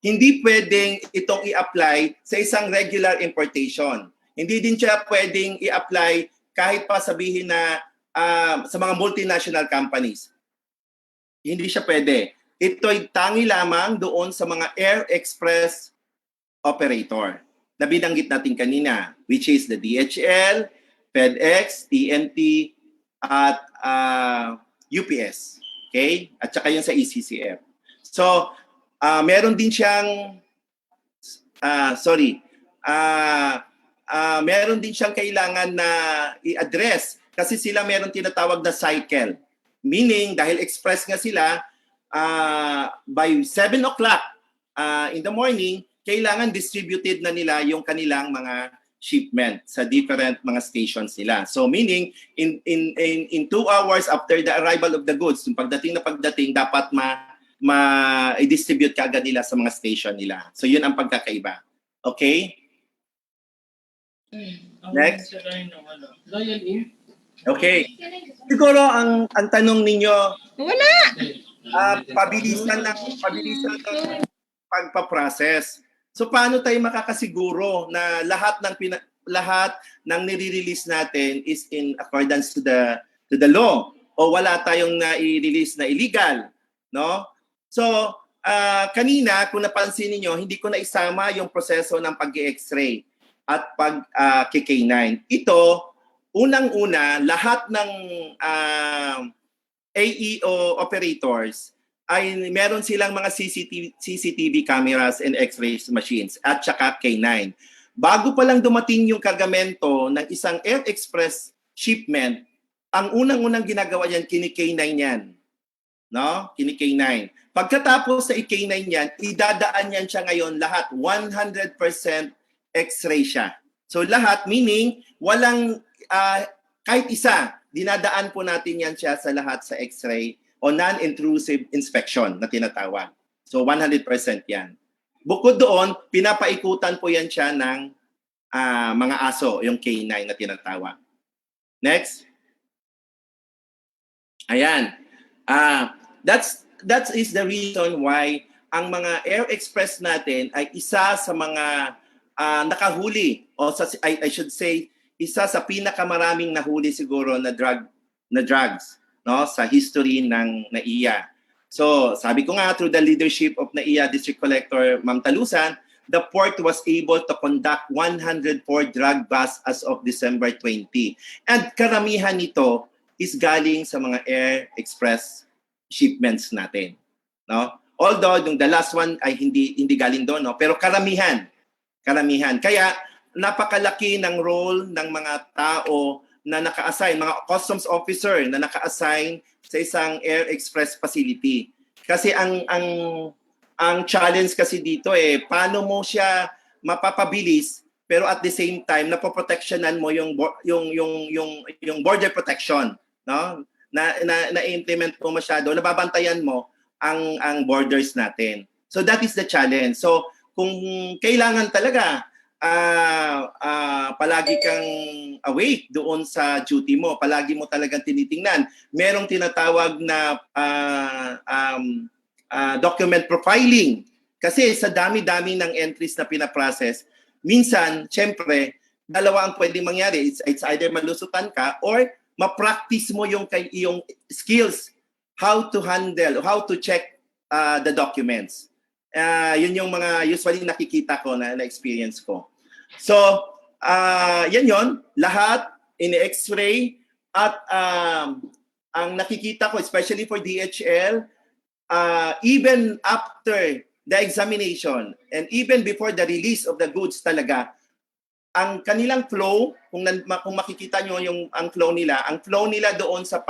Hindi pwedeng itong i-apply sa isang regular importation. Hindi din siya pwedeng i-apply kahit pa sabihin na sa mga multinational companies. Hindi siya pwede. Ito'y tangi lamang doon sa mga air express operator na binanggit natin kanina, which is the DHL, FedEx, TNT, at UPS. Okay? At saka yung sa ECCF. So, meron din siyang meron din siyang kailangan na i-address kasi sila meron tinatawag na cycle. Meaning, dahil express nga sila, by 7 o'clock in the morning, kailangan distributed na nila yung kanilang mga shipment sa different mga stations nila. So meaning, in 2 hours after the arrival of the goods, yung pagdating dapat i-distribute kaagad nila sa mga station nila. So yun ang pagkakaiba. Okay? Next. Okay. Siguro ang tanong ninyo, Wala! pabilisan ng pagpa-process. So paano tayo makakasiguro na lahat ng nire-release natin is in accordance to the law o wala tayong na-release na illegal, no? So, kanina, kung napansin niyo, hindi ko na isama yung proseso ng pag-X-ray at pag-K9. Ito, unang-una, lahat ng AEO operators ay meron silang mga CCTV cameras and X-ray machines at saka K9. Bago pa lang dumating yung kargamento ng isang air express shipment, ang unang-unang ginagawa yan, kini-K9 yan. No? Kini-K9. Pagkatapos sa K9 yan, idadaan yan siya ngayon lahat 100% X-ray siya. So lahat, meaning walang kahit isa, dinadaan po natin yan siya sa lahat sa X-ray o non-intrusive inspection na tinatawag. So 100% yan. Bukod doon, pinapaikutan po yan siya ng mga aso, yung K9 na tinatawag. Next. Ayan. That's that is the reason why ang mga Air Express natin ay isa sa mga nakahuli, o I should say isa sa pinakamaraming nahuli siguro na drugs, no, sa history ng NAIA. So sabi ko nga, through the leadership of NAIA District Collector Ma'am Talusan, the port was able to conduct 104 drug busts as of December 20. And karamihan nito is galing sa mga Air Express shipments natin, no? Although yung the last one ay hindi galing doon, no? Pero karamihan. Kaya napakalaki ng role ng mga tao na naka-assign, mga customs officer na naka-assign sa isang Air Express facility. Kasi ang challenge kasi dito paano mo siya mapapabilis pero at the same time napoprotectionan mo yung border protection, no? Na-implement mo masyado, nababantayan mo ang borders natin. So that is the challenge. So kung kailangan talaga palagi kang awake doon sa duty mo, palagi mo talagang tinitingnan. Merong tinatawag na document profiling. Kasi sa dami-dami ng entries na pinaprocess, minsan, syempre, dalawa ang pwedeng mangyari. It's either malusutan ka or ma-practice mo yung skills, how to handle, how to check the documents. Yun yung mga usually nakikita ko na experience ko. So, yan yon, lahat in X-ray at ang nakikita ko, especially for DHL, even after the examination and even before the release of the goods talaga, ang kanilang flow, kung makikita nyo ang flow nila doon sa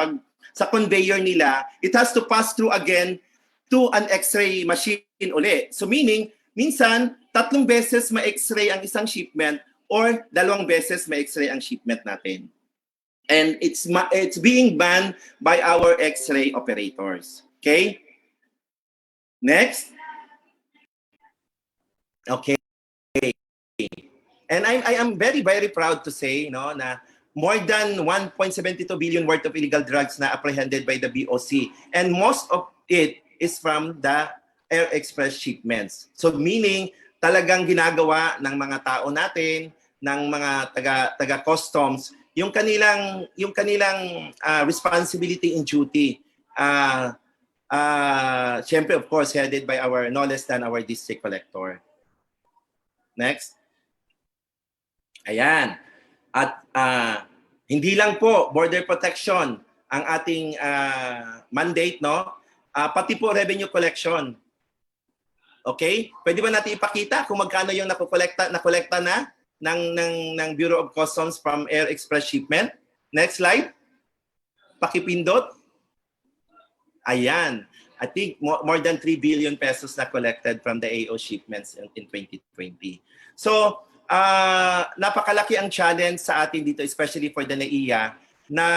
conveyor nila, it has to pass through again to an X-ray machine uli. So meaning, minsan, 3 beses ma-X-ray ang isang shipment or 2 beses ma-X-ray ang shipment natin. And it's being banned by our X-ray operators. Okay? Next. Okay. And I am very, very proud to say, no, na more than 1.72 billion worth of illegal drugs na apprehended by the BOC. And most of it is from the Air Express shipments. So meaning, talagang ginagawa ng mga tao natin, ng mga taga-customs, yung kanilang responsibility and duty. Siyempre, of course, headed by no less than our district collector. Next. Ayan. At hindi lang po border protection ang ating mandate, no? Pati po revenue collection. Okay? Pwede ba natin ipakita kung magkano yung nakolekta na ng Bureau of Customs from Air Express shipment? Next slide. Pakipindot. Ayan. I think more than 3 billion pesos na collected from the AO shipments in 2020. So, napakalaki ang challenge sa atin dito, especially for the NAIA, na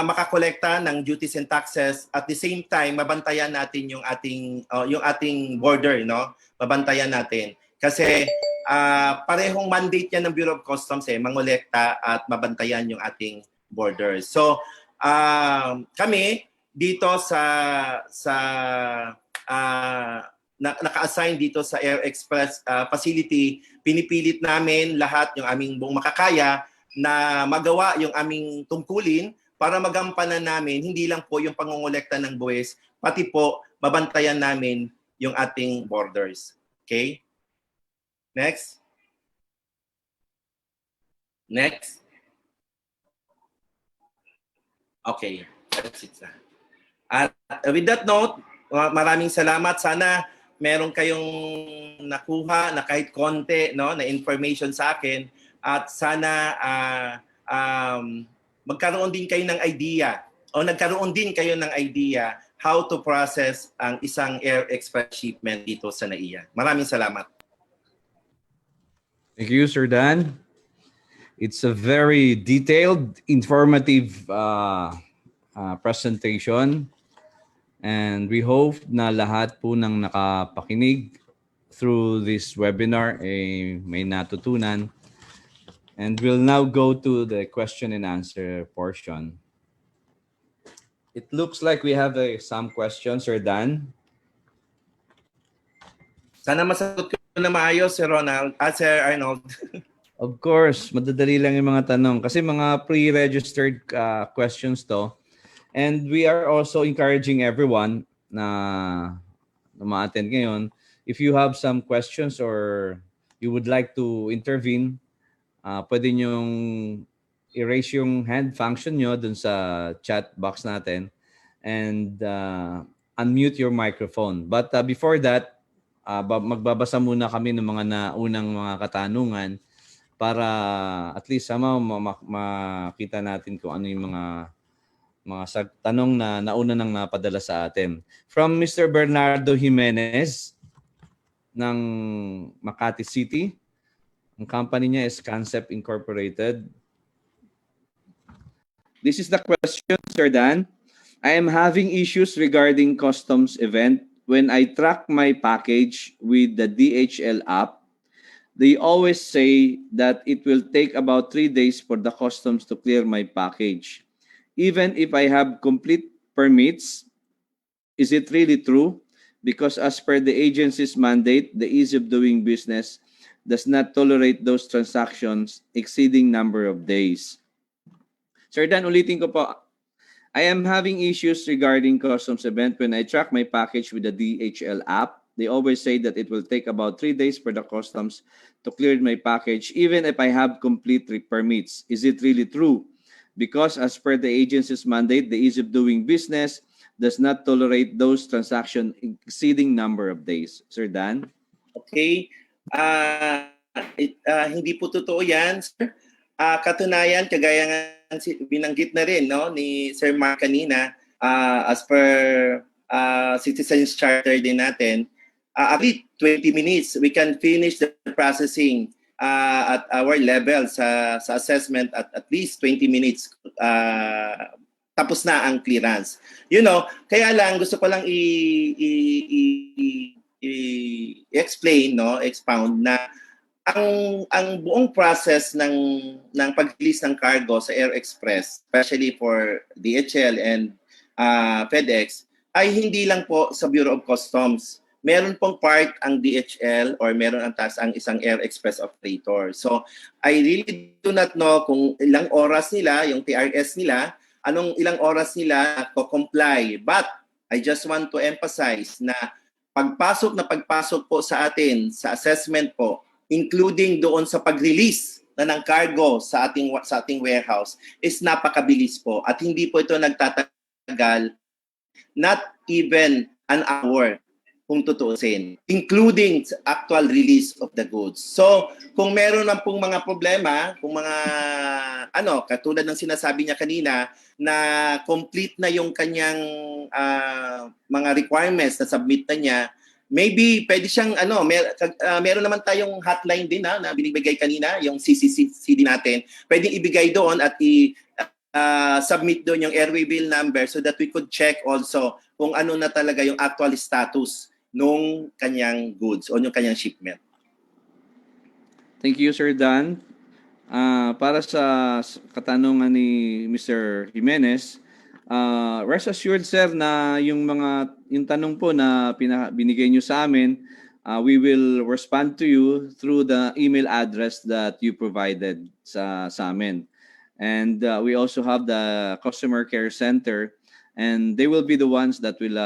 makakolekta ng duties and taxes at the same time mabantayan natin yung ating border, no? Mabantayan natin kasi parehong mandate yan ng Bureau of Customs mangolekta at mabantayan yung ating borders. So kami dito naka-assign dito sa Air Express facility, pinipilit namin lahat yung aming buong makakaya na magawa yung aming tungkulin para magampanan namin hindi lang po yung pangongolekta ng buwis, pati po mabantayan namin yung ating borders. Okay? Next. Next. Okay. That's it. At with that note, maraming salamat. Sana meron kayong nakuha na kahit konti, no, na information sa akin at sana magkaroon din kayo ng idea o nagkaroon din kayo ng idea how to process ang isang Air Express shipment dito sa NAIA. Maraming salamat. Thank you, Sir Dan. It's a very detailed, informative presentation. And we hope na lahat po ng nakapakinig through this webinar may natutunan. And we'll now go to the question and answer portion. It looks like we have some questions, Sir Dan. Sana masagot ko na maayos, Sir Ronald. Sir Arnold. Of course, madadali lang yung mga tanong kasi mga pre-registered questions to. And we are also encouraging everyone na ma-attend ngayon. If you have some questions or you would like to intervene, pwede nyong erase yung hand function nyo dun sa chat box natin and unmute your microphone. But before that, magbabasa muna kami ng mga naunang mga katanungan para at least makita natin kung ano yung mga tanong na nauna nang napadala sa atin. From Mr. Bernardo Jimenez ng Makati City. Ang company niya is Concept Incorporated. This is the question, Sir Dan. I am having issues regarding customs event. When I track my package with the DHL app, they always say that it will take about 3 days for the customs to clear my package. Even if I have complete permits, is it really true? Because as per the agency's mandate, the ease of doing business does not tolerate those transactions exceeding number of days. Sir Dan, ulitin ko po. I am having issues regarding customs event when I track my package with the DHL app. They always say that it will take about 3 days for the customs to clear my package, even if I have complete permits. Is it really true? Because as per the agency's mandate, the ease of doing business does not tolerate those transactions exceeding number of days. Sir Dan? Okay. Hindi po totoo yan, sir. Katunayan, kagaya nga binanggit na rin no, ni Sir Mark kanina, as per Citizens Charter din natin, at least 20 minutes, we can finish the processing at our level sa assessment at least 20 minutes. Tapos na ang clearance. You know, kaya lang gusto ko lang i-explain, no, expound na ang buong process ng pag-release ng cargo sa Air Express, especially for DHL and FedEx, ay hindi lang po sa Bureau of Customs. Meron pong part ang DHL or meron ang task ang isang Air Express operator. So, I really do not know kung ilang oras nila, yung TRS nila, ilang oras nila comply. But, I just want to emphasize na pagpasok po sa atin, sa assessment po, including doon sa pag-release ng cargo sa ating warehouse, is napakabilis po. At hindi po ito nagtatagal, not even an hour, kung tutuusin, including actual release of the goods. So, kung meron lang pong mga problema, kung mga, katulad ng sinasabi niya kanina, na complete na yung kanyang mga requirements na submit na niya, maybe pwede siyang, meron naman tayong hotline din na binibigay kanina, yung CCCD natin. Pwedeng ibigay doon at submit doon yung airway bill number so that we could check also kung ano na talaga yung actual status nung kanyang goods o yung kanyang shipment. Thank you, Sir Dan. Para sa katanungan ni Mr. Jimenez, rest assured, sir, na yung tanong po na binigay nyo sa amin, we will respond to you through the email address that you provided sa amin. And we also have the customer care center, and they will be the ones that will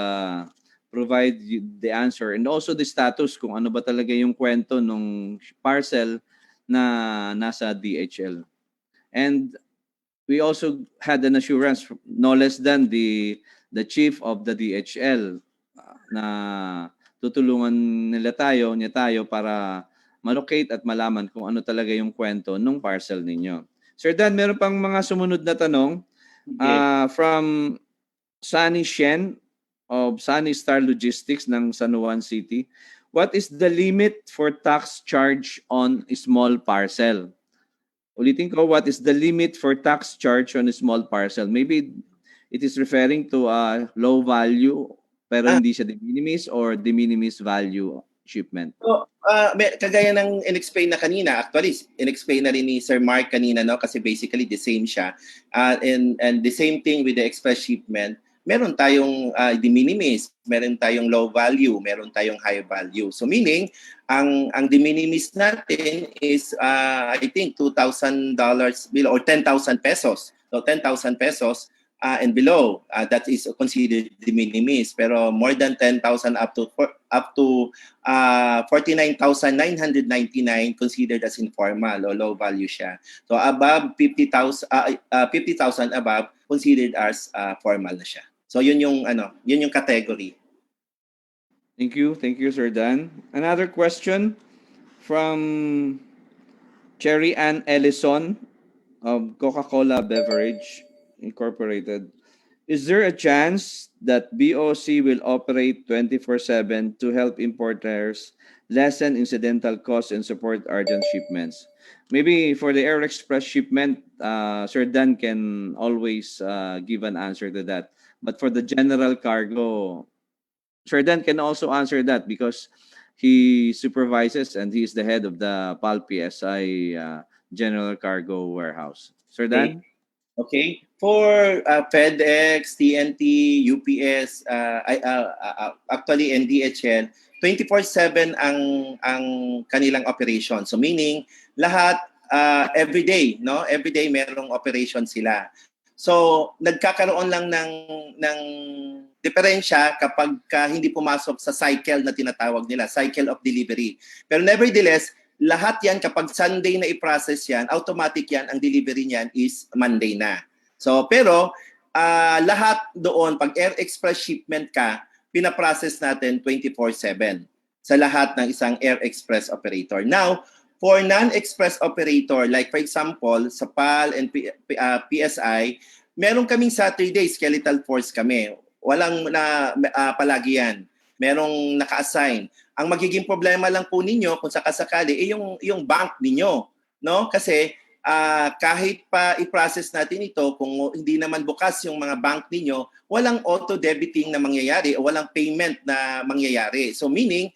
provide the answer and also the status kung ano ba talaga yung kwento nung parcel na nasa DHL. And we also had an assurance no less than the chief of the DHL na tutulungan niya tayo para malocate at malaman kung ano talaga yung kwento nung parcel ninyo. Sir Dan, meron pang mga sumunod na tanong from Sunny Shen of Sunny Star Logistics ng San Juan City. What is the limit for tax charge on a small parcel? Ulitin ko, what is the limit for tax charge on a small parcel? Maybe it is referring to a low value pero hindi siya de minimis or de minimis value shipment. So, kagaya ng in-explain na kanina, actually, in-explain na rin ni Sir Mark kanina, no? Kasi basically the same siya. And the same thing with the express shipment. meron tayong de minimis, meron tayong low value, meron tayong high value. So meaning, ang de minimis natin is I think $2,000 below or 10,000 pesos. So 10,000 pesos and below, that is considered de minimis. Pero more than 10,000 up to 49,999 considered as informal o low value siya. So above 50,000 50,000 above considered as formal na siya. So yun yung category. Thank you, Sir Dan. Another question from Cherry Ann Ellison of Coca-Cola Beverage Incorporated. Is there a chance that BOC will operate 24/7 to help importers lessen incidental costs and support urgent shipments? Maybe for the Air Express shipment, Sir Dan can always give an answer to that. But for the general cargo, Sir Dan can also answer that because he supervises and he is the head of the PAL PSI General Cargo Warehouse. Sir Dan? Okay. For FedEx, TNT, UPS, actually NDHL, 24/7 ang kanilang operation. So meaning lahat every day, no? Every day merong operation sila. So nagkakaroon lang ng diferensya kapag hindi pumasok sa cycle na tinatawag nila, cycle of delivery. Pero nevertheless, lahat yan, kapag Sunday na i-process yan, automatic yan, ang delivery niyan is Monday na. So, pero lahat doon, pag Air Express shipment ka, pinaprocess natin 24/7 sa lahat ng isang Air Express operator. Now, for non-express operator, like for example, sa PAL and PSI, meron kaming Saturday, skeletal force kami. Walang palagi yan. Merong naka-assign. Ang magiging problema lang po ninyo kung sakasakali yung bank ninyo, no? Kasi kahit pa i-process natin ito, kung hindi naman bukas yung mga bank ninyo, walang auto-debiting na mangyayari o walang payment na mangyayari. So meaning,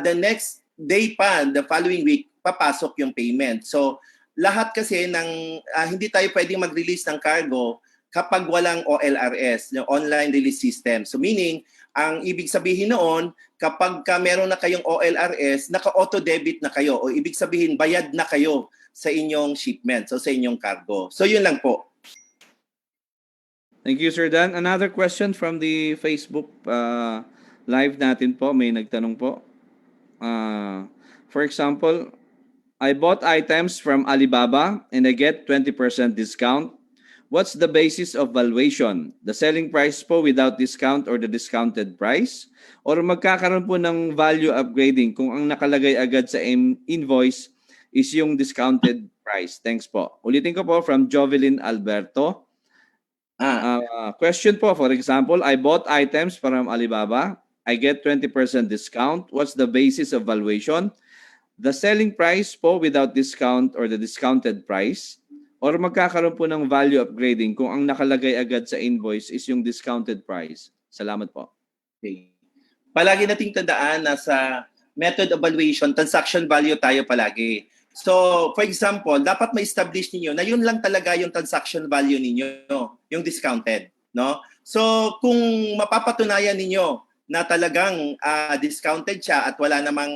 the next day pa, the following week, papasok yung payment. So lahat kasi hindi tayo pwedeng mag-release ng cargo kapag walang OLRS, yung online release system. So meaning, ang ibig sabihin noon, kapag meron na kayong OLRS, naka-auto-debit na kayo. O ibig sabihin, bayad na kayo sa inyong shipment, so sa inyong cargo. So yun lang po. Thank you, Sir Dan. Another question from the Facebook live natin po. May nagtanong po. For example, I bought items from Alibaba and I get 20% discount. What's the basis of valuation? The selling price po without discount or the discounted price? Or magkakaroon po ng value upgrading kung ang nakalagay agad sa invoice is yung discounted price? Thanks po. Ulitin ko po from Jovelyn Alberto. Question po, for example, I bought items from Alibaba. I get 20% discount. What's the basis of valuation? The selling price po without discount or the discounted price? Or magkakaroon po ng value upgrading kung ang nakalagay agad sa invoice is yung discounted price? Salamat po. Okay. Palagi nating tandaan na sa method evaluation, transaction value tayo palagi. So, for example, dapat ma-establish niyo na yun lang talaga yung transaction value ninyo, yung discounted, no? So, kung mapapatunayan ninyo na talagang discounted siya at wala namang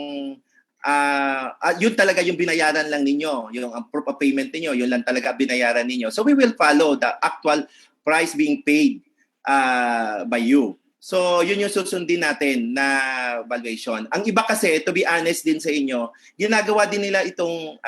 yun talaga yung binayaran lang ninyo, yung proof of payment niyo, yun lang talaga binayaran ninyo. So we will follow the actual price being paid by you. So yun yung susundin natin na valuation. Ang iba kasi, to be honest din sa inyo, ginagawa din nila itong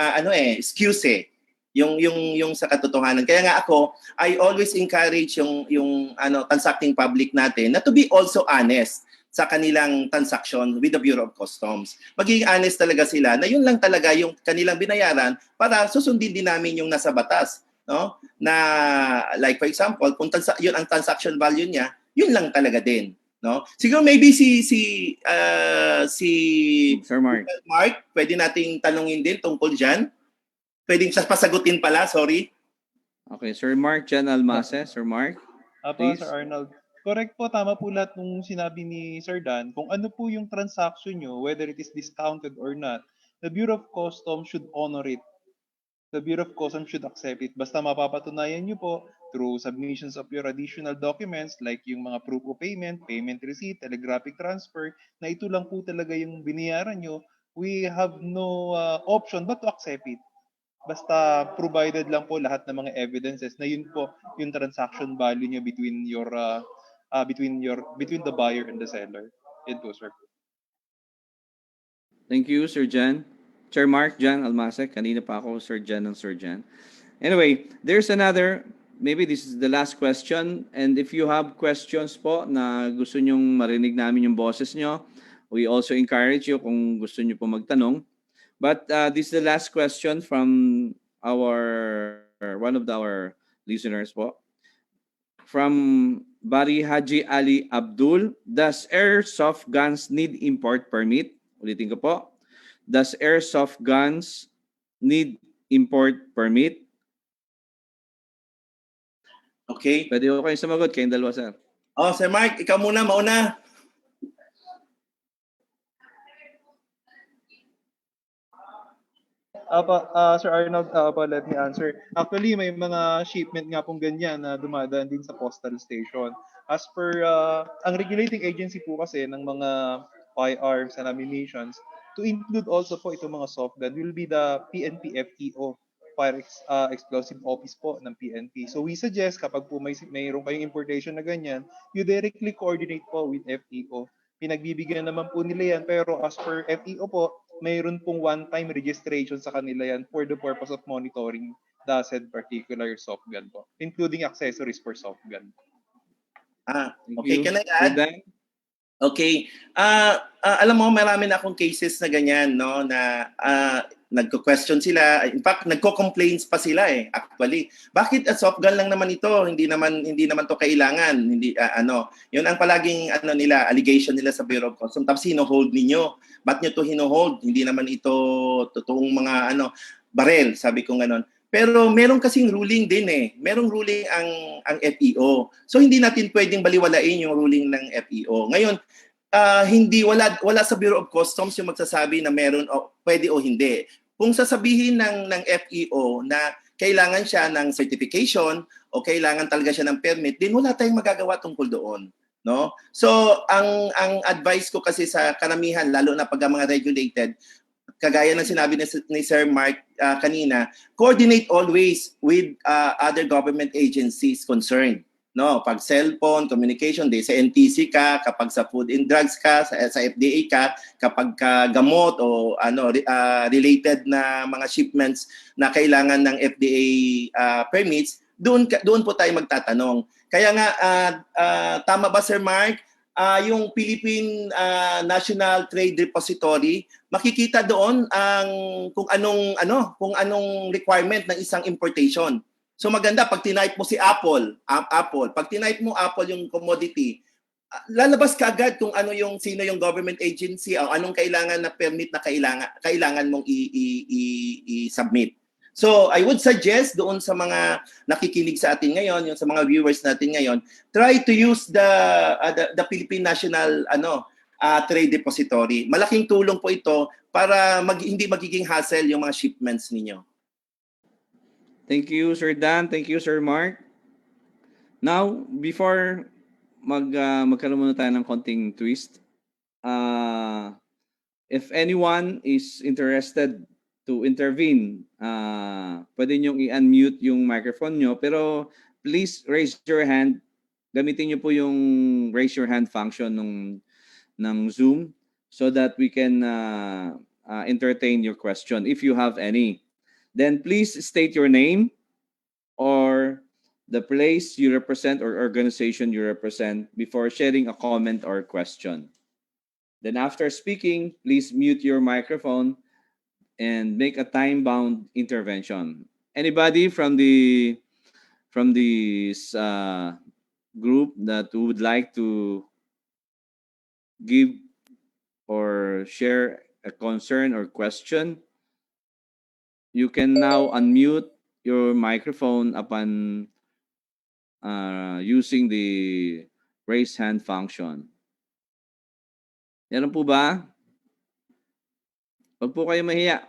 excuse yung sa katotohanan. Kaya nga ako, I always encourage yung transacting public natin na to be also honest sa kanilang transaction with the Bureau of Customs. Magiging honest talaga sila na yun lang talaga yung kanilang binayaran para susundin din namin yung nasa batas, no? Na like for example, kung yun ang transaction value niya, yun lang talaga din, no? Siguro maybe si Sir Mark, pwede nating tanungin din tungkol diyan. Pwedeng pasagutin pala, sorry. Okay, Sir Mark Jan Almase. Sir Mark, please. Sir Arnold. Correct po, tama po lahat nung sinabi ni Sir Dan. Kung ano po yung transaction nyo, whether it is discounted or not, the Bureau of Customs should honor it. the Bureau of Customs should accept it. Basta mapapatunayan nyo po through submissions of your additional documents like yung mga proof of payment, payment receipt, telegraphic transfer, na ito lang po talaga yung binayaran nyo, we have no option but to accept it. Basta provided lang po lahat ng mga evidences na yun po yung transaction value nyo between your between the buyer and the seller. Yun po, sir. Thank you, Sir Jan. Chair Mark, Jan Almasek. Kanina pa ako, Sir Jan and Sir Jan. Anyway, there's another, maybe this is the last question. And if you have questions po na gusto nyong marinig namin yung boses nyo, we also encourage you kung gusto nyo po magtanong. But this is the last question from one of our listeners po. From Bari Haji Ali Abdul, does airsoft guns need import permit? Ulitin ko po. Does airsoft guns need import permit? Okay. Pwede ko kayong sumagot, kayong dalawa, sir. Sir Mark, ikaw muna, mauna. Sir Arnold, let me answer. Actually, may mga shipment nga pong ganyan na dumadaan din sa postal station. As per, ang regulating agency po kasi ng mga firearms and ammunitions, to include also po itong mga soft gun will be the PNP FEO, Fire Explosive Office po ng PNP. So we suggest kapag po mayroon kayong importation na ganyan, you directly coordinate po with FEO. Pinagbibigyan naman po nila yan, pero as per FEO po, mayroon pong one-time registration sa kanila yan for the purpose of monitoring the said particular soft gun po, including accessories for soft gun. Okay, can I add? Dan? Okay. Alam mo, marami na akong cases na ganyan, no, na nagko-question sila. In fact, nagko-complaints pa sila actually. Bakit soft gun lang naman ito? Hindi naman to kailangan. Hindi 'yun ang palaging nila, allegation nila sa Bureau of Customs. Tapos hino-hold ninyo. Ba't nyo to hino-hold? Hindi naman ito totoong mga barel, sabi ko ganon. Pero meron kasing ruling din Merong ruling ang FEO. So hindi natin pwedeng baliwalain yung ruling ng FEO. Ngayon, hindi wala sa Bureau of Customs yung magsasabi na meron o pwede o hindi. Kung sasabihin ng FEO na kailangan siya ng certification o kailangan talaga siya ng permit, din wala tayong magagawa tungkol doon, no? So ang advice ko kasi sa karamihan, lalo na pag mga regulated, kagaya ng sinabi ni Sir Mark kanina, coordinate always with other government agencies concerned. No, pag cellphone, communication, sa NTC ka, kapag sa Food and Drugs ka, sa FDA ka, kapag gamot o related na mga shipments na kailangan ng FDA permits, doon po tayo magtatanong. Kaya nga tama ba Sir Mark? Yung Philippine National Trade Repository, makikita doon kung anong requirement ng isang importation. So maganda pag tinype mo si Apple, pag tinype mo Apple yung commodity, lalabas ka agad kung sino yung government agency o anong kailangan na permit na kailangan mong i-submit. So I would suggest doon sa mga nakikinig sa atin ngayon, yung sa mga viewers natin ngayon, try to use the Philippine National Trade Repository. Malaking tulong po ito para hindi magiging hassle yung mga shipments ninyo. Thank you, Sir Dan. Thank you, Sir Mark. Now, before magkaroon muna tayo ng konting twist, if anyone is interested to intervene, pwede nyo i-unmute yung microphone nyo, pero please raise your hand. Gamitin nyo po yung raise your hand function ng Zoom so that we can entertain your question if you have any. Then please state your name or the place you represent or organization you represent before sharing a comment or question. Then after speaking, please mute your microphone and make a time-bound intervention. Anybody from this group that would like to give or share a concern or question, you can now unmute your microphone upon using the raise hand function. Meron po ba? Huwag po kayo mahiya.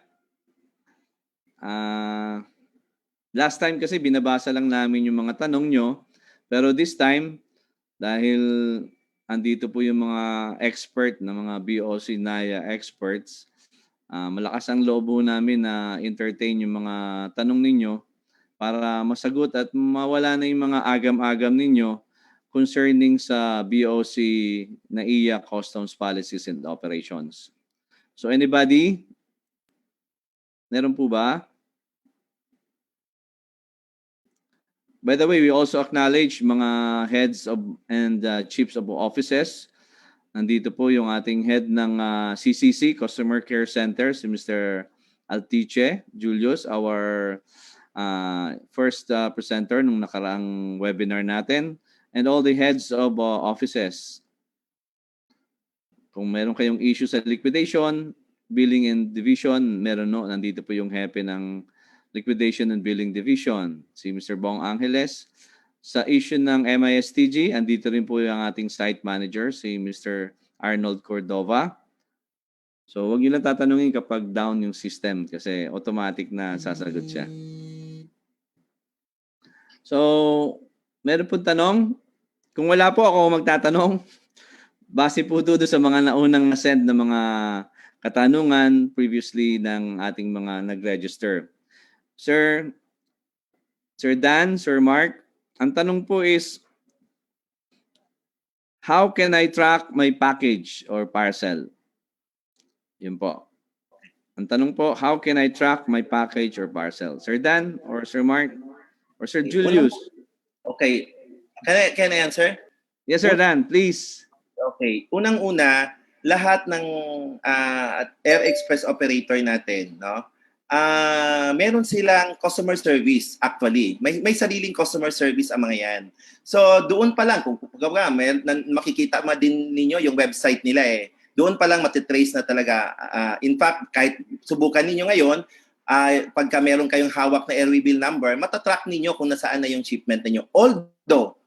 Last time kasi binabasa lang namin yung mga tanong nyo, pero this time, dahil andito po yung mga expert na mga BOC NAIA experts, malakas ang loob namin na entertain yung mga tanong ninyo para masagot at mawala na yung mga agam-agam ninyo concerning sa BOC NAIA Customs Policies and Operations. So anybody? Meron po ba? By the way, we also acknowledge mga heads of and chiefs of offices. Nandito po yung ating head ng CCC, Customer Care Center, si Mr. Altiche Julius, our first presenter nung nakaraang webinar natin, and all the heads of offices. Kung meron kayong issue sa liquidation, billing and division, meron nandito po yung hepe ng Liquidation and Billing Division, si Mr. Bong Angeles. Sa issue ng MISTG, andito rin po yung ating site manager, si Mr. Arnold Cordova. So, huwag niyo lang tatanungin kapag down yung system kasi automatic na sasagot siya. So, meron po tanong? Kung wala po ako magtatanong, base po doon sa mga naunang na-send na mga katanungan previously ng ating mga nag-register. Sir Dan, Sir Mark, ang tanong po is, how can I track my package or parcel? Yun po. Ang tanong po, how can I track my package or parcel? Sir Dan or Sir Mark or Sir Julius? Okay. Can I answer? Yes, Sir Dan, please. Okay. Unang-una, lahat ng Air Express operator natin, no? Meron silang customer service actually. May sariling customer service ang mga 'yan. So doon pa lang kung makikita din ninyo yung website nila eh. Doon pa lang matitrace na talaga. In fact, kahit subukan ninyo ngayon, pagka meron kayong hawak na airway bill number, matatrack ninyo kung nasaan na yung shipment ninyo. Although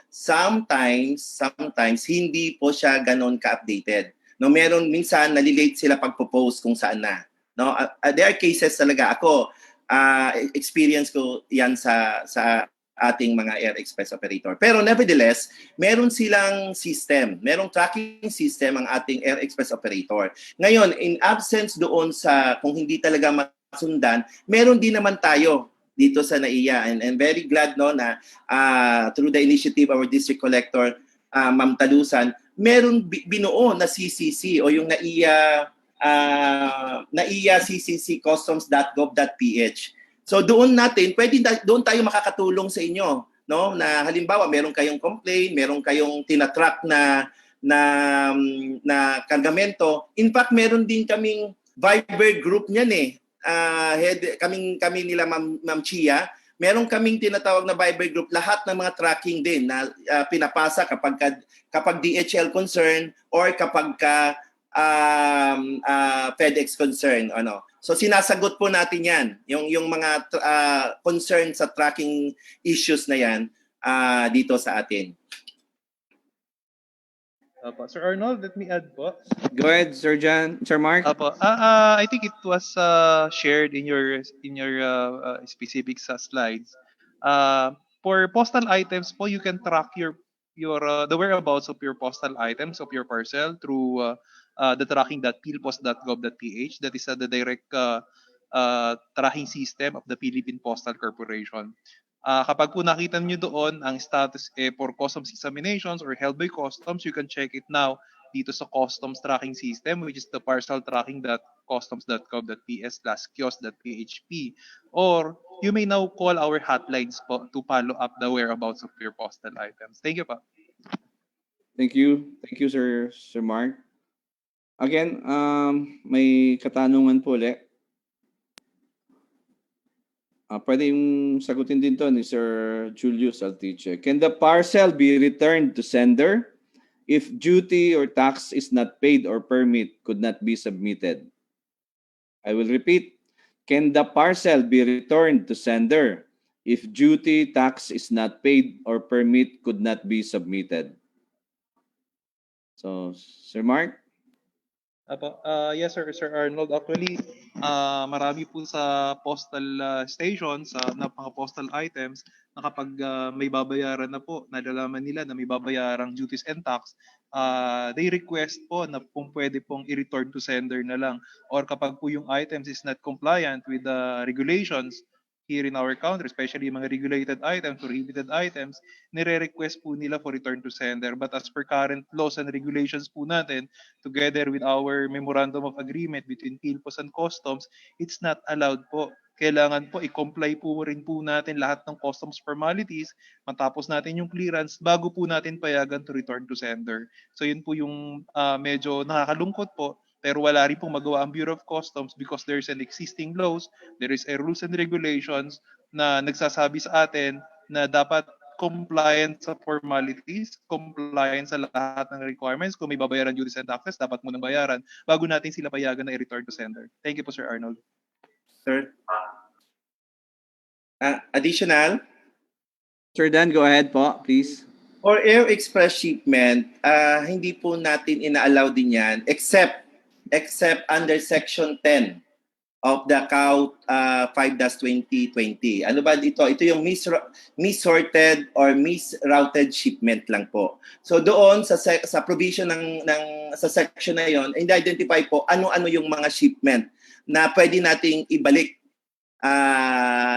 sometimes hindi po siya ganon ka-updated. No, meron minsan nalilate sila pagpo-post kung saan na. No, there are cases talaga. Ako, experience ko 'yan sa ating mga Air Express operator. Pero nevertheless, meron silang system, merong tracking system ang ating Air Express operator. Ngayon, in absence doon sa kung hindi talaga masundan, meron din naman tayo dito sa NAIA, and very glad no na through the initiative of our district collector, Ma'am Talusan, meron binuo na CCC o yung NAIA cccustoms.gov.ph. So doon tayo makakatulong sa inyo, no? Na halimbawa meron kayong complaint, meron kayong tinatrack na kargamento. In fact, meron din kaming Viber group niyan eh. Kami nila Ma'am Chia, meron kaming tinatawag na Viber group, lahat ng mga tracking din na pinapasa kapag DHL concern or kapag FedEx concern, ano. So sinasagot po natin 'yan, yung mga concern sa tracking issues na 'yan dito sa atin. Sir Arnold, let me add po. Go ahead, Sir Mark. I think it was shared in your specific slides. For postal items po, you can track the whereabouts of your postal items of your parcel through the tracking.philpost.gov.ph. That is the direct tracking system of the Philippine Postal Corporation. Kapag po nakita niyo doon ang status for customs examinations or held by customs, you can check it now dito sa customs tracking system, which is the parceltracking.customs.gov.ps/kios.php, or you may now call our hotlines po to follow up the whereabouts of your postal items. Thank you po. Thank you, Sir Mark. Again, may katanungan po ulit. Pwede yung sagutin din to ni Sir Julius Altiche. Can the parcel be returned to sender if duty or tax is not paid or permit could not be submitted? I will repeat. Can the parcel be returned to sender if duty, tax is not paid or permit could not be submitted? So, Sir Mark? Apo, yes sir, Sir Arnold. Actually, marami po sa postal stations, na mga postal items na kapag may babayaran na po, nalalaman nila na may babayarang duties and tax, they request po na kung pwede pong i-return to sender na lang. Or kapag po yung items is not compliant with the regulations here in our country, especially yung mga regulated items, prohibited items, nire-request po nila for return to sender. But as per current laws and regulations po natin, together with our memorandum of agreement between PhilPos and Customs, it's not allowed po. Kailangan po i-comply po rin po natin lahat ng customs formalities, matapos natin yung clearance bago po natin payagan to return to sender. So yun po yung medyo nakakalungkot po, pero wala rin pong magawa ang Bureau of Customs because there's an existing laws, there is a rules and regulations na nagsasabi sa atin na dapat compliant sa formalities, compliant sa lahat ng requirements. Kung may babayaran duties and taxes, dapat mo nang bayaran bago natin sila payagan na i-return to sender. Thank you po, Sir Arnold. Sir? Additional? Sir Dan, go ahead po, please. For air express shipment, hindi po natin ina-allow din yan except under Section 10 of the CAU 5-2020. Ano ba dito? Ito yung missorted or misrouted shipment lang po. So doon sa provision sa section na yon, identify po ano-ano yung mga shipment na pwede nating ibalik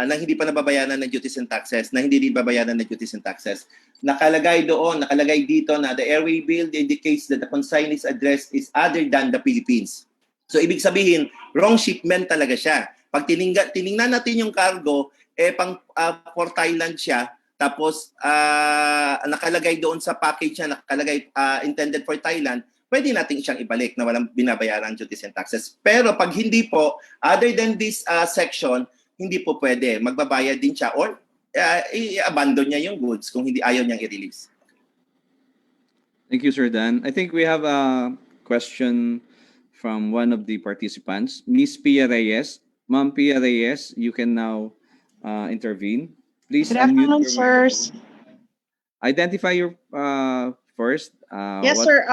na hindi pa nababayaran ng duties and taxes, na hindi din babayaran ng duties and taxes. Nakalagay dito na the airway bill indicates that the consignee's address is other than the Philippines. So ibig sabihin, wrong shipment talaga siya. Pag tiningnan natin yung cargo, for Thailand siya, tapos nakalagay doon sa package niya, nakalagay intended for Thailand, pwede natin siyang ibalik na walang binabayaran duties and taxes. Pero pag hindi po, other than this section, hindi po pwede. Magbabayad din siya or i-abandon niya yung goods kung hindi ayaw niyang i-release. Thank you, Sir Dan. I think we have a question from one of the participants, Miss Pia Reyes. Ma'am Pia Reyes, you can now intervene. Please Good unmute afternoon, your sirs. microphone. Identify your first. Yes, sir.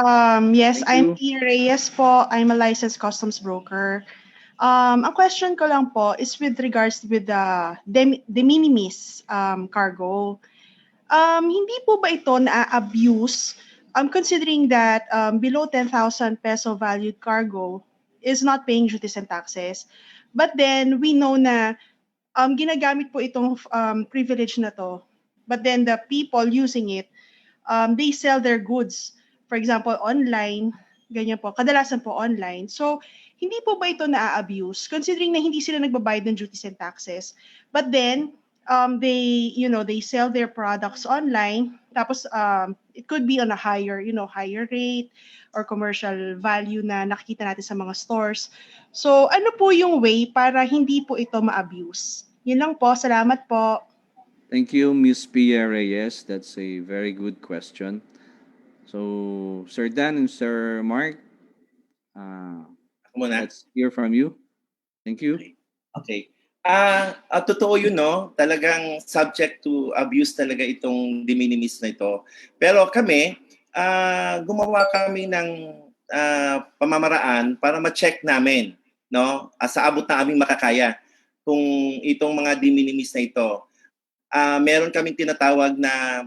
Yes, Thank I'm you. Pia Reyes po. I'm a licensed customs broker. Ang question ko lang po is with regards with the de minimis cargo. Hindi po ba ito na-abuse considering that below 10,000 peso valued cargo is not paying duties and taxes? But then we know na ginagamit po itong privilege na to. But then the people using it, they sell their goods. For example, online, ganyan po. Kadalasan po online. So, hindi po ba ito na-abuse considering na hindi sila nagbabayad ng duties and taxes? But then, they sell their products online. Tapos, it could be on a higher rate or commercial value na nakikita natin sa mga stores. So, ano po yung way para hindi po ito ma-abuse? Yun lang po. Salamat po. Thank you, Miss Pia Reyes. That's a very good question. So, Sir Dan and Sir Mark, let's hear from you. Thank you. Okay. Totoo yun, no? Talagang subject to abuse talaga itong de minimis na ito. Pero kami, gumawa kami ng pamamaraan para ma-check namin, no? Sa abot na aming makakaya kung itong mga de minimis na ito. Meron kaming tinatawag na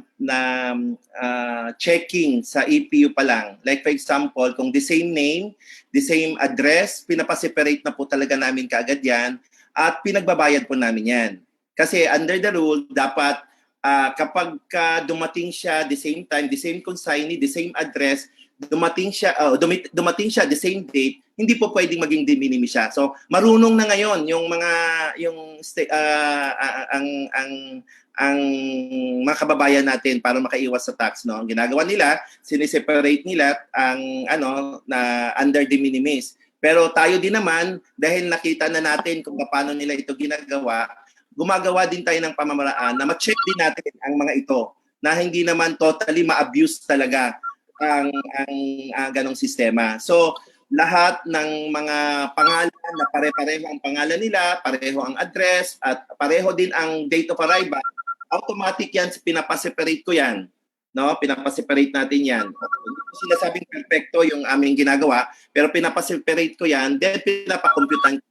checking sa EPU pa lang. Like for example, kung the same name, the same address, pinapaseparate na po talaga namin kaagad yan at pinagbabayad po namin yan. Kasi under the rule, dapat kapag dumating siya the same time, the same consignee, the same address, dumating siya the same date, hindi po pwedeng maging de minimis siya. So marunong na ngayon yung mga ang mga kababayan natin para makaiwas sa tax, no. Ang ginagawa nila, siniseparate nila ang na under de minimis. Pero tayo din naman, dahil nakita na natin kung paano nila ito ginagawa, gumagawa din tayo ng pamamaraan na ma-check din natin ang mga ito na hindi naman totally ma-abuse talaga ang ganong sistema. So, lahat ng mga pangalan na pare-pareho ang pangalan nila, pareho ang address, at pareho din ang date of arrival, automatic yan, pinapaseparate ko yan. No? Pinapaseparate natin yan. sinasabing perfecto yung aming ginagawa, pero pinapaseparate ko yan, then pinapakomputan ko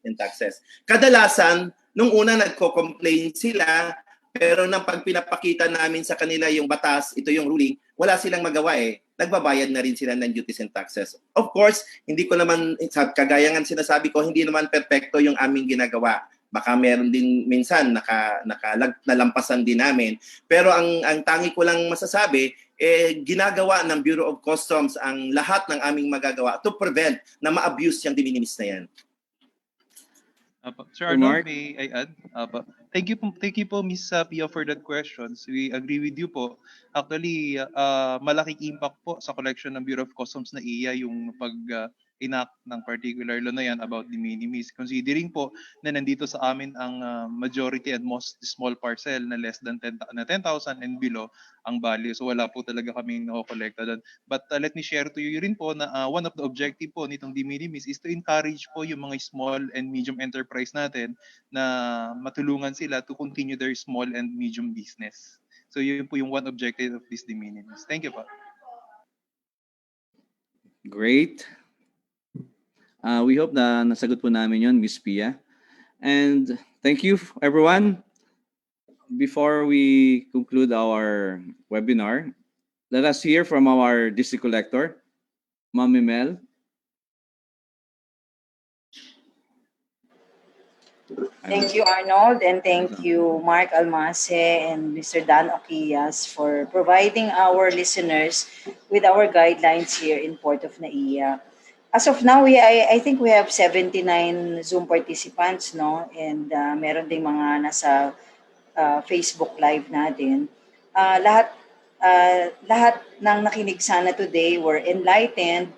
yung taxes. Kadalasan, nung una nagko-complain sila, pero nang pag pinapakita namin sa kanila yung batas, ito yung ruling, wala silang magawa eh. Nagbabayad na rin sila ng duties and taxes. Of course, hindi ko naman, kagaya nga sinasabi ko, hindi naman perfecto yung aming ginagawa. Baka meron din minsan nalampasan din namin. Pero ang tangi ko lang masasabi, ginagawa ng Bureau of Customs ang lahat ng aming magagawa to prevent na ma-abuse yung de minimis na yan. Sir Arnold, may I add? Thank you po, Ms. Pia, for that questions. We agree with you po. Actually, malaking impact po sa collection ng Bureau of Customs na NAIA yung pag-enact ng particular law na yan about de minimis. Considering po na nandito sa amin ang majority and most small parcel na less than 10,000 and below ang value. So wala po talaga kaming nakokolekta doon. But let me share to you rin po na one of the objective po nitong de minimis is to encourage po yung mga small and medium enterprise natin na matulungan sila to continue their small and medium business. So yun po yung one objective of this de minimis. Thank you po. Great. We hope na nasagot po namin yun, Ms. Pia. And thank you, everyone. Before we conclude our webinar, let us hear from our district collector, Ma'am Mel. Thank you, Arnold, and thank you, Mark Almase and Mr. Dan Oquillas, for providing our listeners with our guidelines here in Port of NAIA. As of now, I think we have 79 Zoom participants, no? And meron ding mga nasa Facebook Live natin. Lahat ng nakinig sana today were enlightened.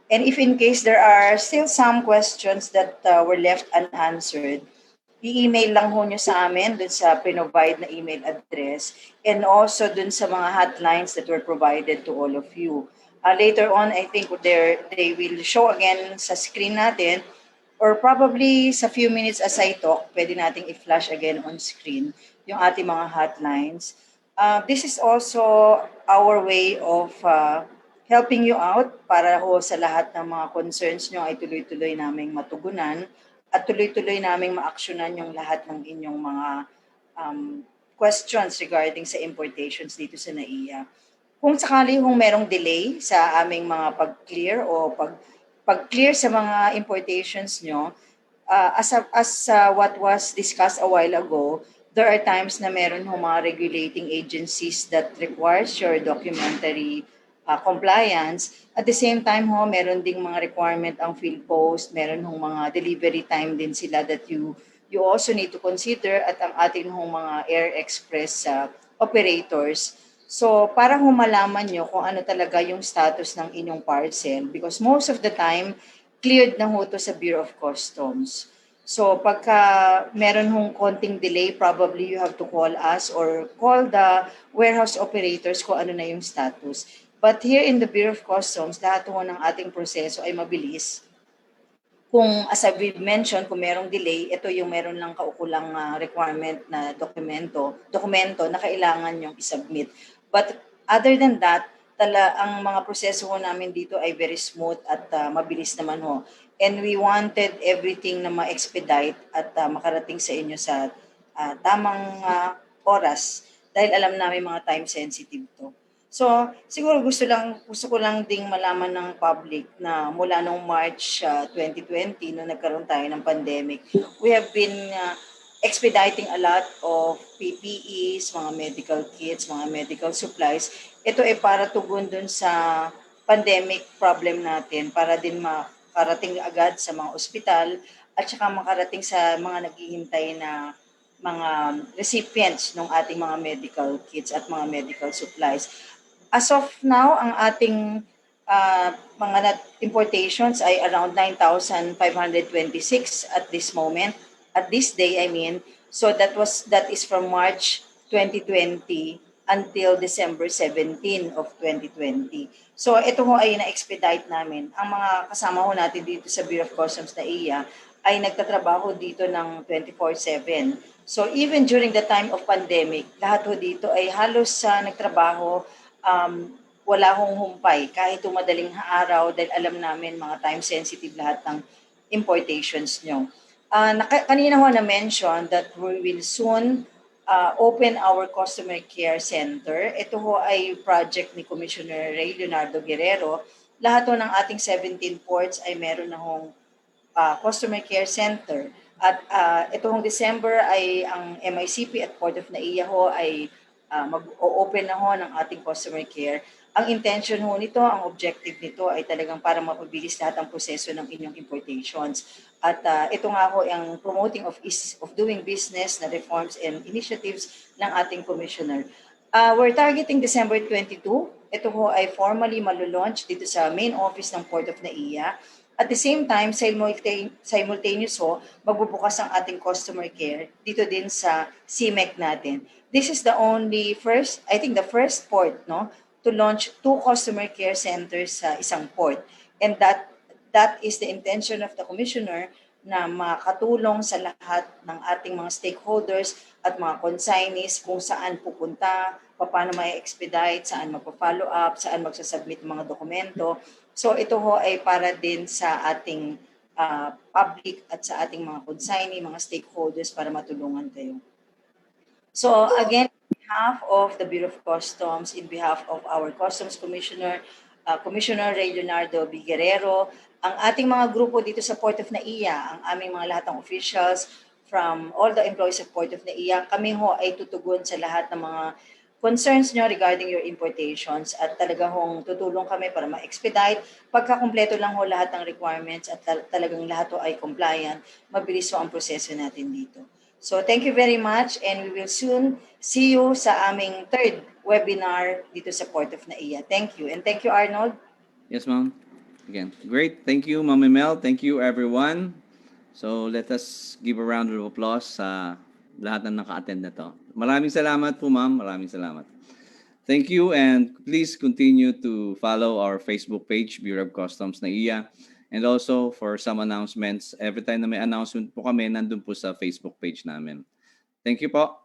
And if in case there are still some questions that were left unanswered, i-email lang ho nyo sa amin dun sa provide na email address and also dun sa mga hotlines that were provided to all of you. Later on, I think they will show again sa screen natin or probably sa few minutes as I talk, pwede nating i-flash again on screen yung ating mga hotlines. This is also our way of helping you out para ho sa lahat ng mga concerns nyo ay tuloy-tuloy naming matugunan at tuloy-tuloy naming ma-actionan yung lahat ng inyong mga questions regarding sa importations dito sa NAIA. Kung sakali kung merong delay sa aming mga pag-clear o pag-clear sa mga importations nyo, as what was discussed a while ago, there are times na meron ho mga regulating agencies that requires your documentary compliance. At the same time ho, meron ding mga requirement ang field post, meron hong mga delivery time din sila that you also need to consider at ang ating hong mga air express operators. So para ho malaman nyo kung ano talaga yung status ng inyong parcel because most of the time, cleared na ho to sa Bureau of Customs. So pagka meron hong konting delay, probably you have to call us or call the warehouse operators kung ano na yung status. But here in the Bureau of Customs, lahat ho ng ating proseso ay mabilis. Kung as I've mentioned, kung merong delay, ito yung meron lang kaukulang requirement na dokumento na kailangan yung isubmit. But other than that, ang mga proseso ho namin dito ay very smooth at mabilis naman ho. And we wanted everything na ma-expedite at makarating sa inyo sa tamang oras dahil alam namin mga time sensitive to. So, siguro gusto ko lang ding malaman ng public na mula nung March 2020, nung nagkaroon tayo ng pandemic, we have been expediting a lot of PPEs, mga medical kits, mga medical supplies. Ito ay para tugon dun sa pandemic problem natin, para din makarating agad sa mga ospital at saka makarating sa mga naghihintay na mga recipients ng ating mga medical kits at mga medical supplies. As of now, ang ating mga importations ay around 9,526 at this moment, at this day I mean. So that is from March 2020 until December 17 of 2020. So ito ho ay na-expedite namin. Ang mga kasama ho natin dito sa Bureau of Customs NAIA ay nagtatrabaho dito ng 24/7. So even during the time of pandemic, lahat ho dito ay halos nagtrabaho wala hong humpay kahit madaling araw dahil alam namin mga time sensitive lahat ng importations nyo. Kanina ho na-mention that we will soon open our customer care center. Ito ho ay project ni Commissioner Ray Leonardo Guerrero. Lahat ho ng ating 17 ports ay meron na hong customer care center. At itong December ay ang MICP at Port of NAIA ho ay mag-open na ho ng ating customer care. Ang intention ho nito, ang objective nito ay talagang para mapabilis lahat ang proseso ng inyong importations. At ito nga ho ang promoting of ease of doing business na reforms and initiatives ng ating commissioner. We're targeting December 22. Ito ho ay formally malulaunch dito sa main office ng Port of NAIA. At the same time, simultaneous ho, magbubukas ang ating customer care dito din sa CMEC natin. This is the first port, no, to launch 2 customer care centers sa isang port. And that is the intention of the Commissioner na makatulong sa lahat ng ating mga stakeholders at mga consignees kung saan pupunta, paano ma-expedite, saan magpa-follow up, saan magsasubmit ng mga dokumento. So ito ho ay para din sa ating public at sa ating mga consignee, mga stakeholders para matulungan kayo. So again, on behalf of the Bureau of Customs, in behalf of our Customs Commissioner, Commissioner Ray Leonardo B. Guerrero, ang ating mga grupo dito sa Port of NAIA, ang aming mga lahat ng officials from all the employees of Port of NAIA, kami ho ay tutugon sa lahat ng mga concerns nyo regarding your importations at talaga hong tutulong kami para ma-expedite. Pagkakumpleto lang ho lahat ng requirements at talagang lahat ho ay compliant, mabilis ho ang proseso natin dito. So thank you very much and we will soon see you sa aming 3rd webinar dito sa Port of NAIA. Thank you. And thank you, Arnold. Yes, ma'am. Again, great. Thank you, Ma'am Mel. Thank you, everyone. So let us give a round of applause sa lahat na naka-attend na to. Maraming salamat po, ma'am. Maraming salamat. Thank you and please continue to follow our Facebook page, Bureau of Customs NAIA. And also for some announcements, every time na may announcement po kami, nandun po sa Facebook page namin. Thank you po.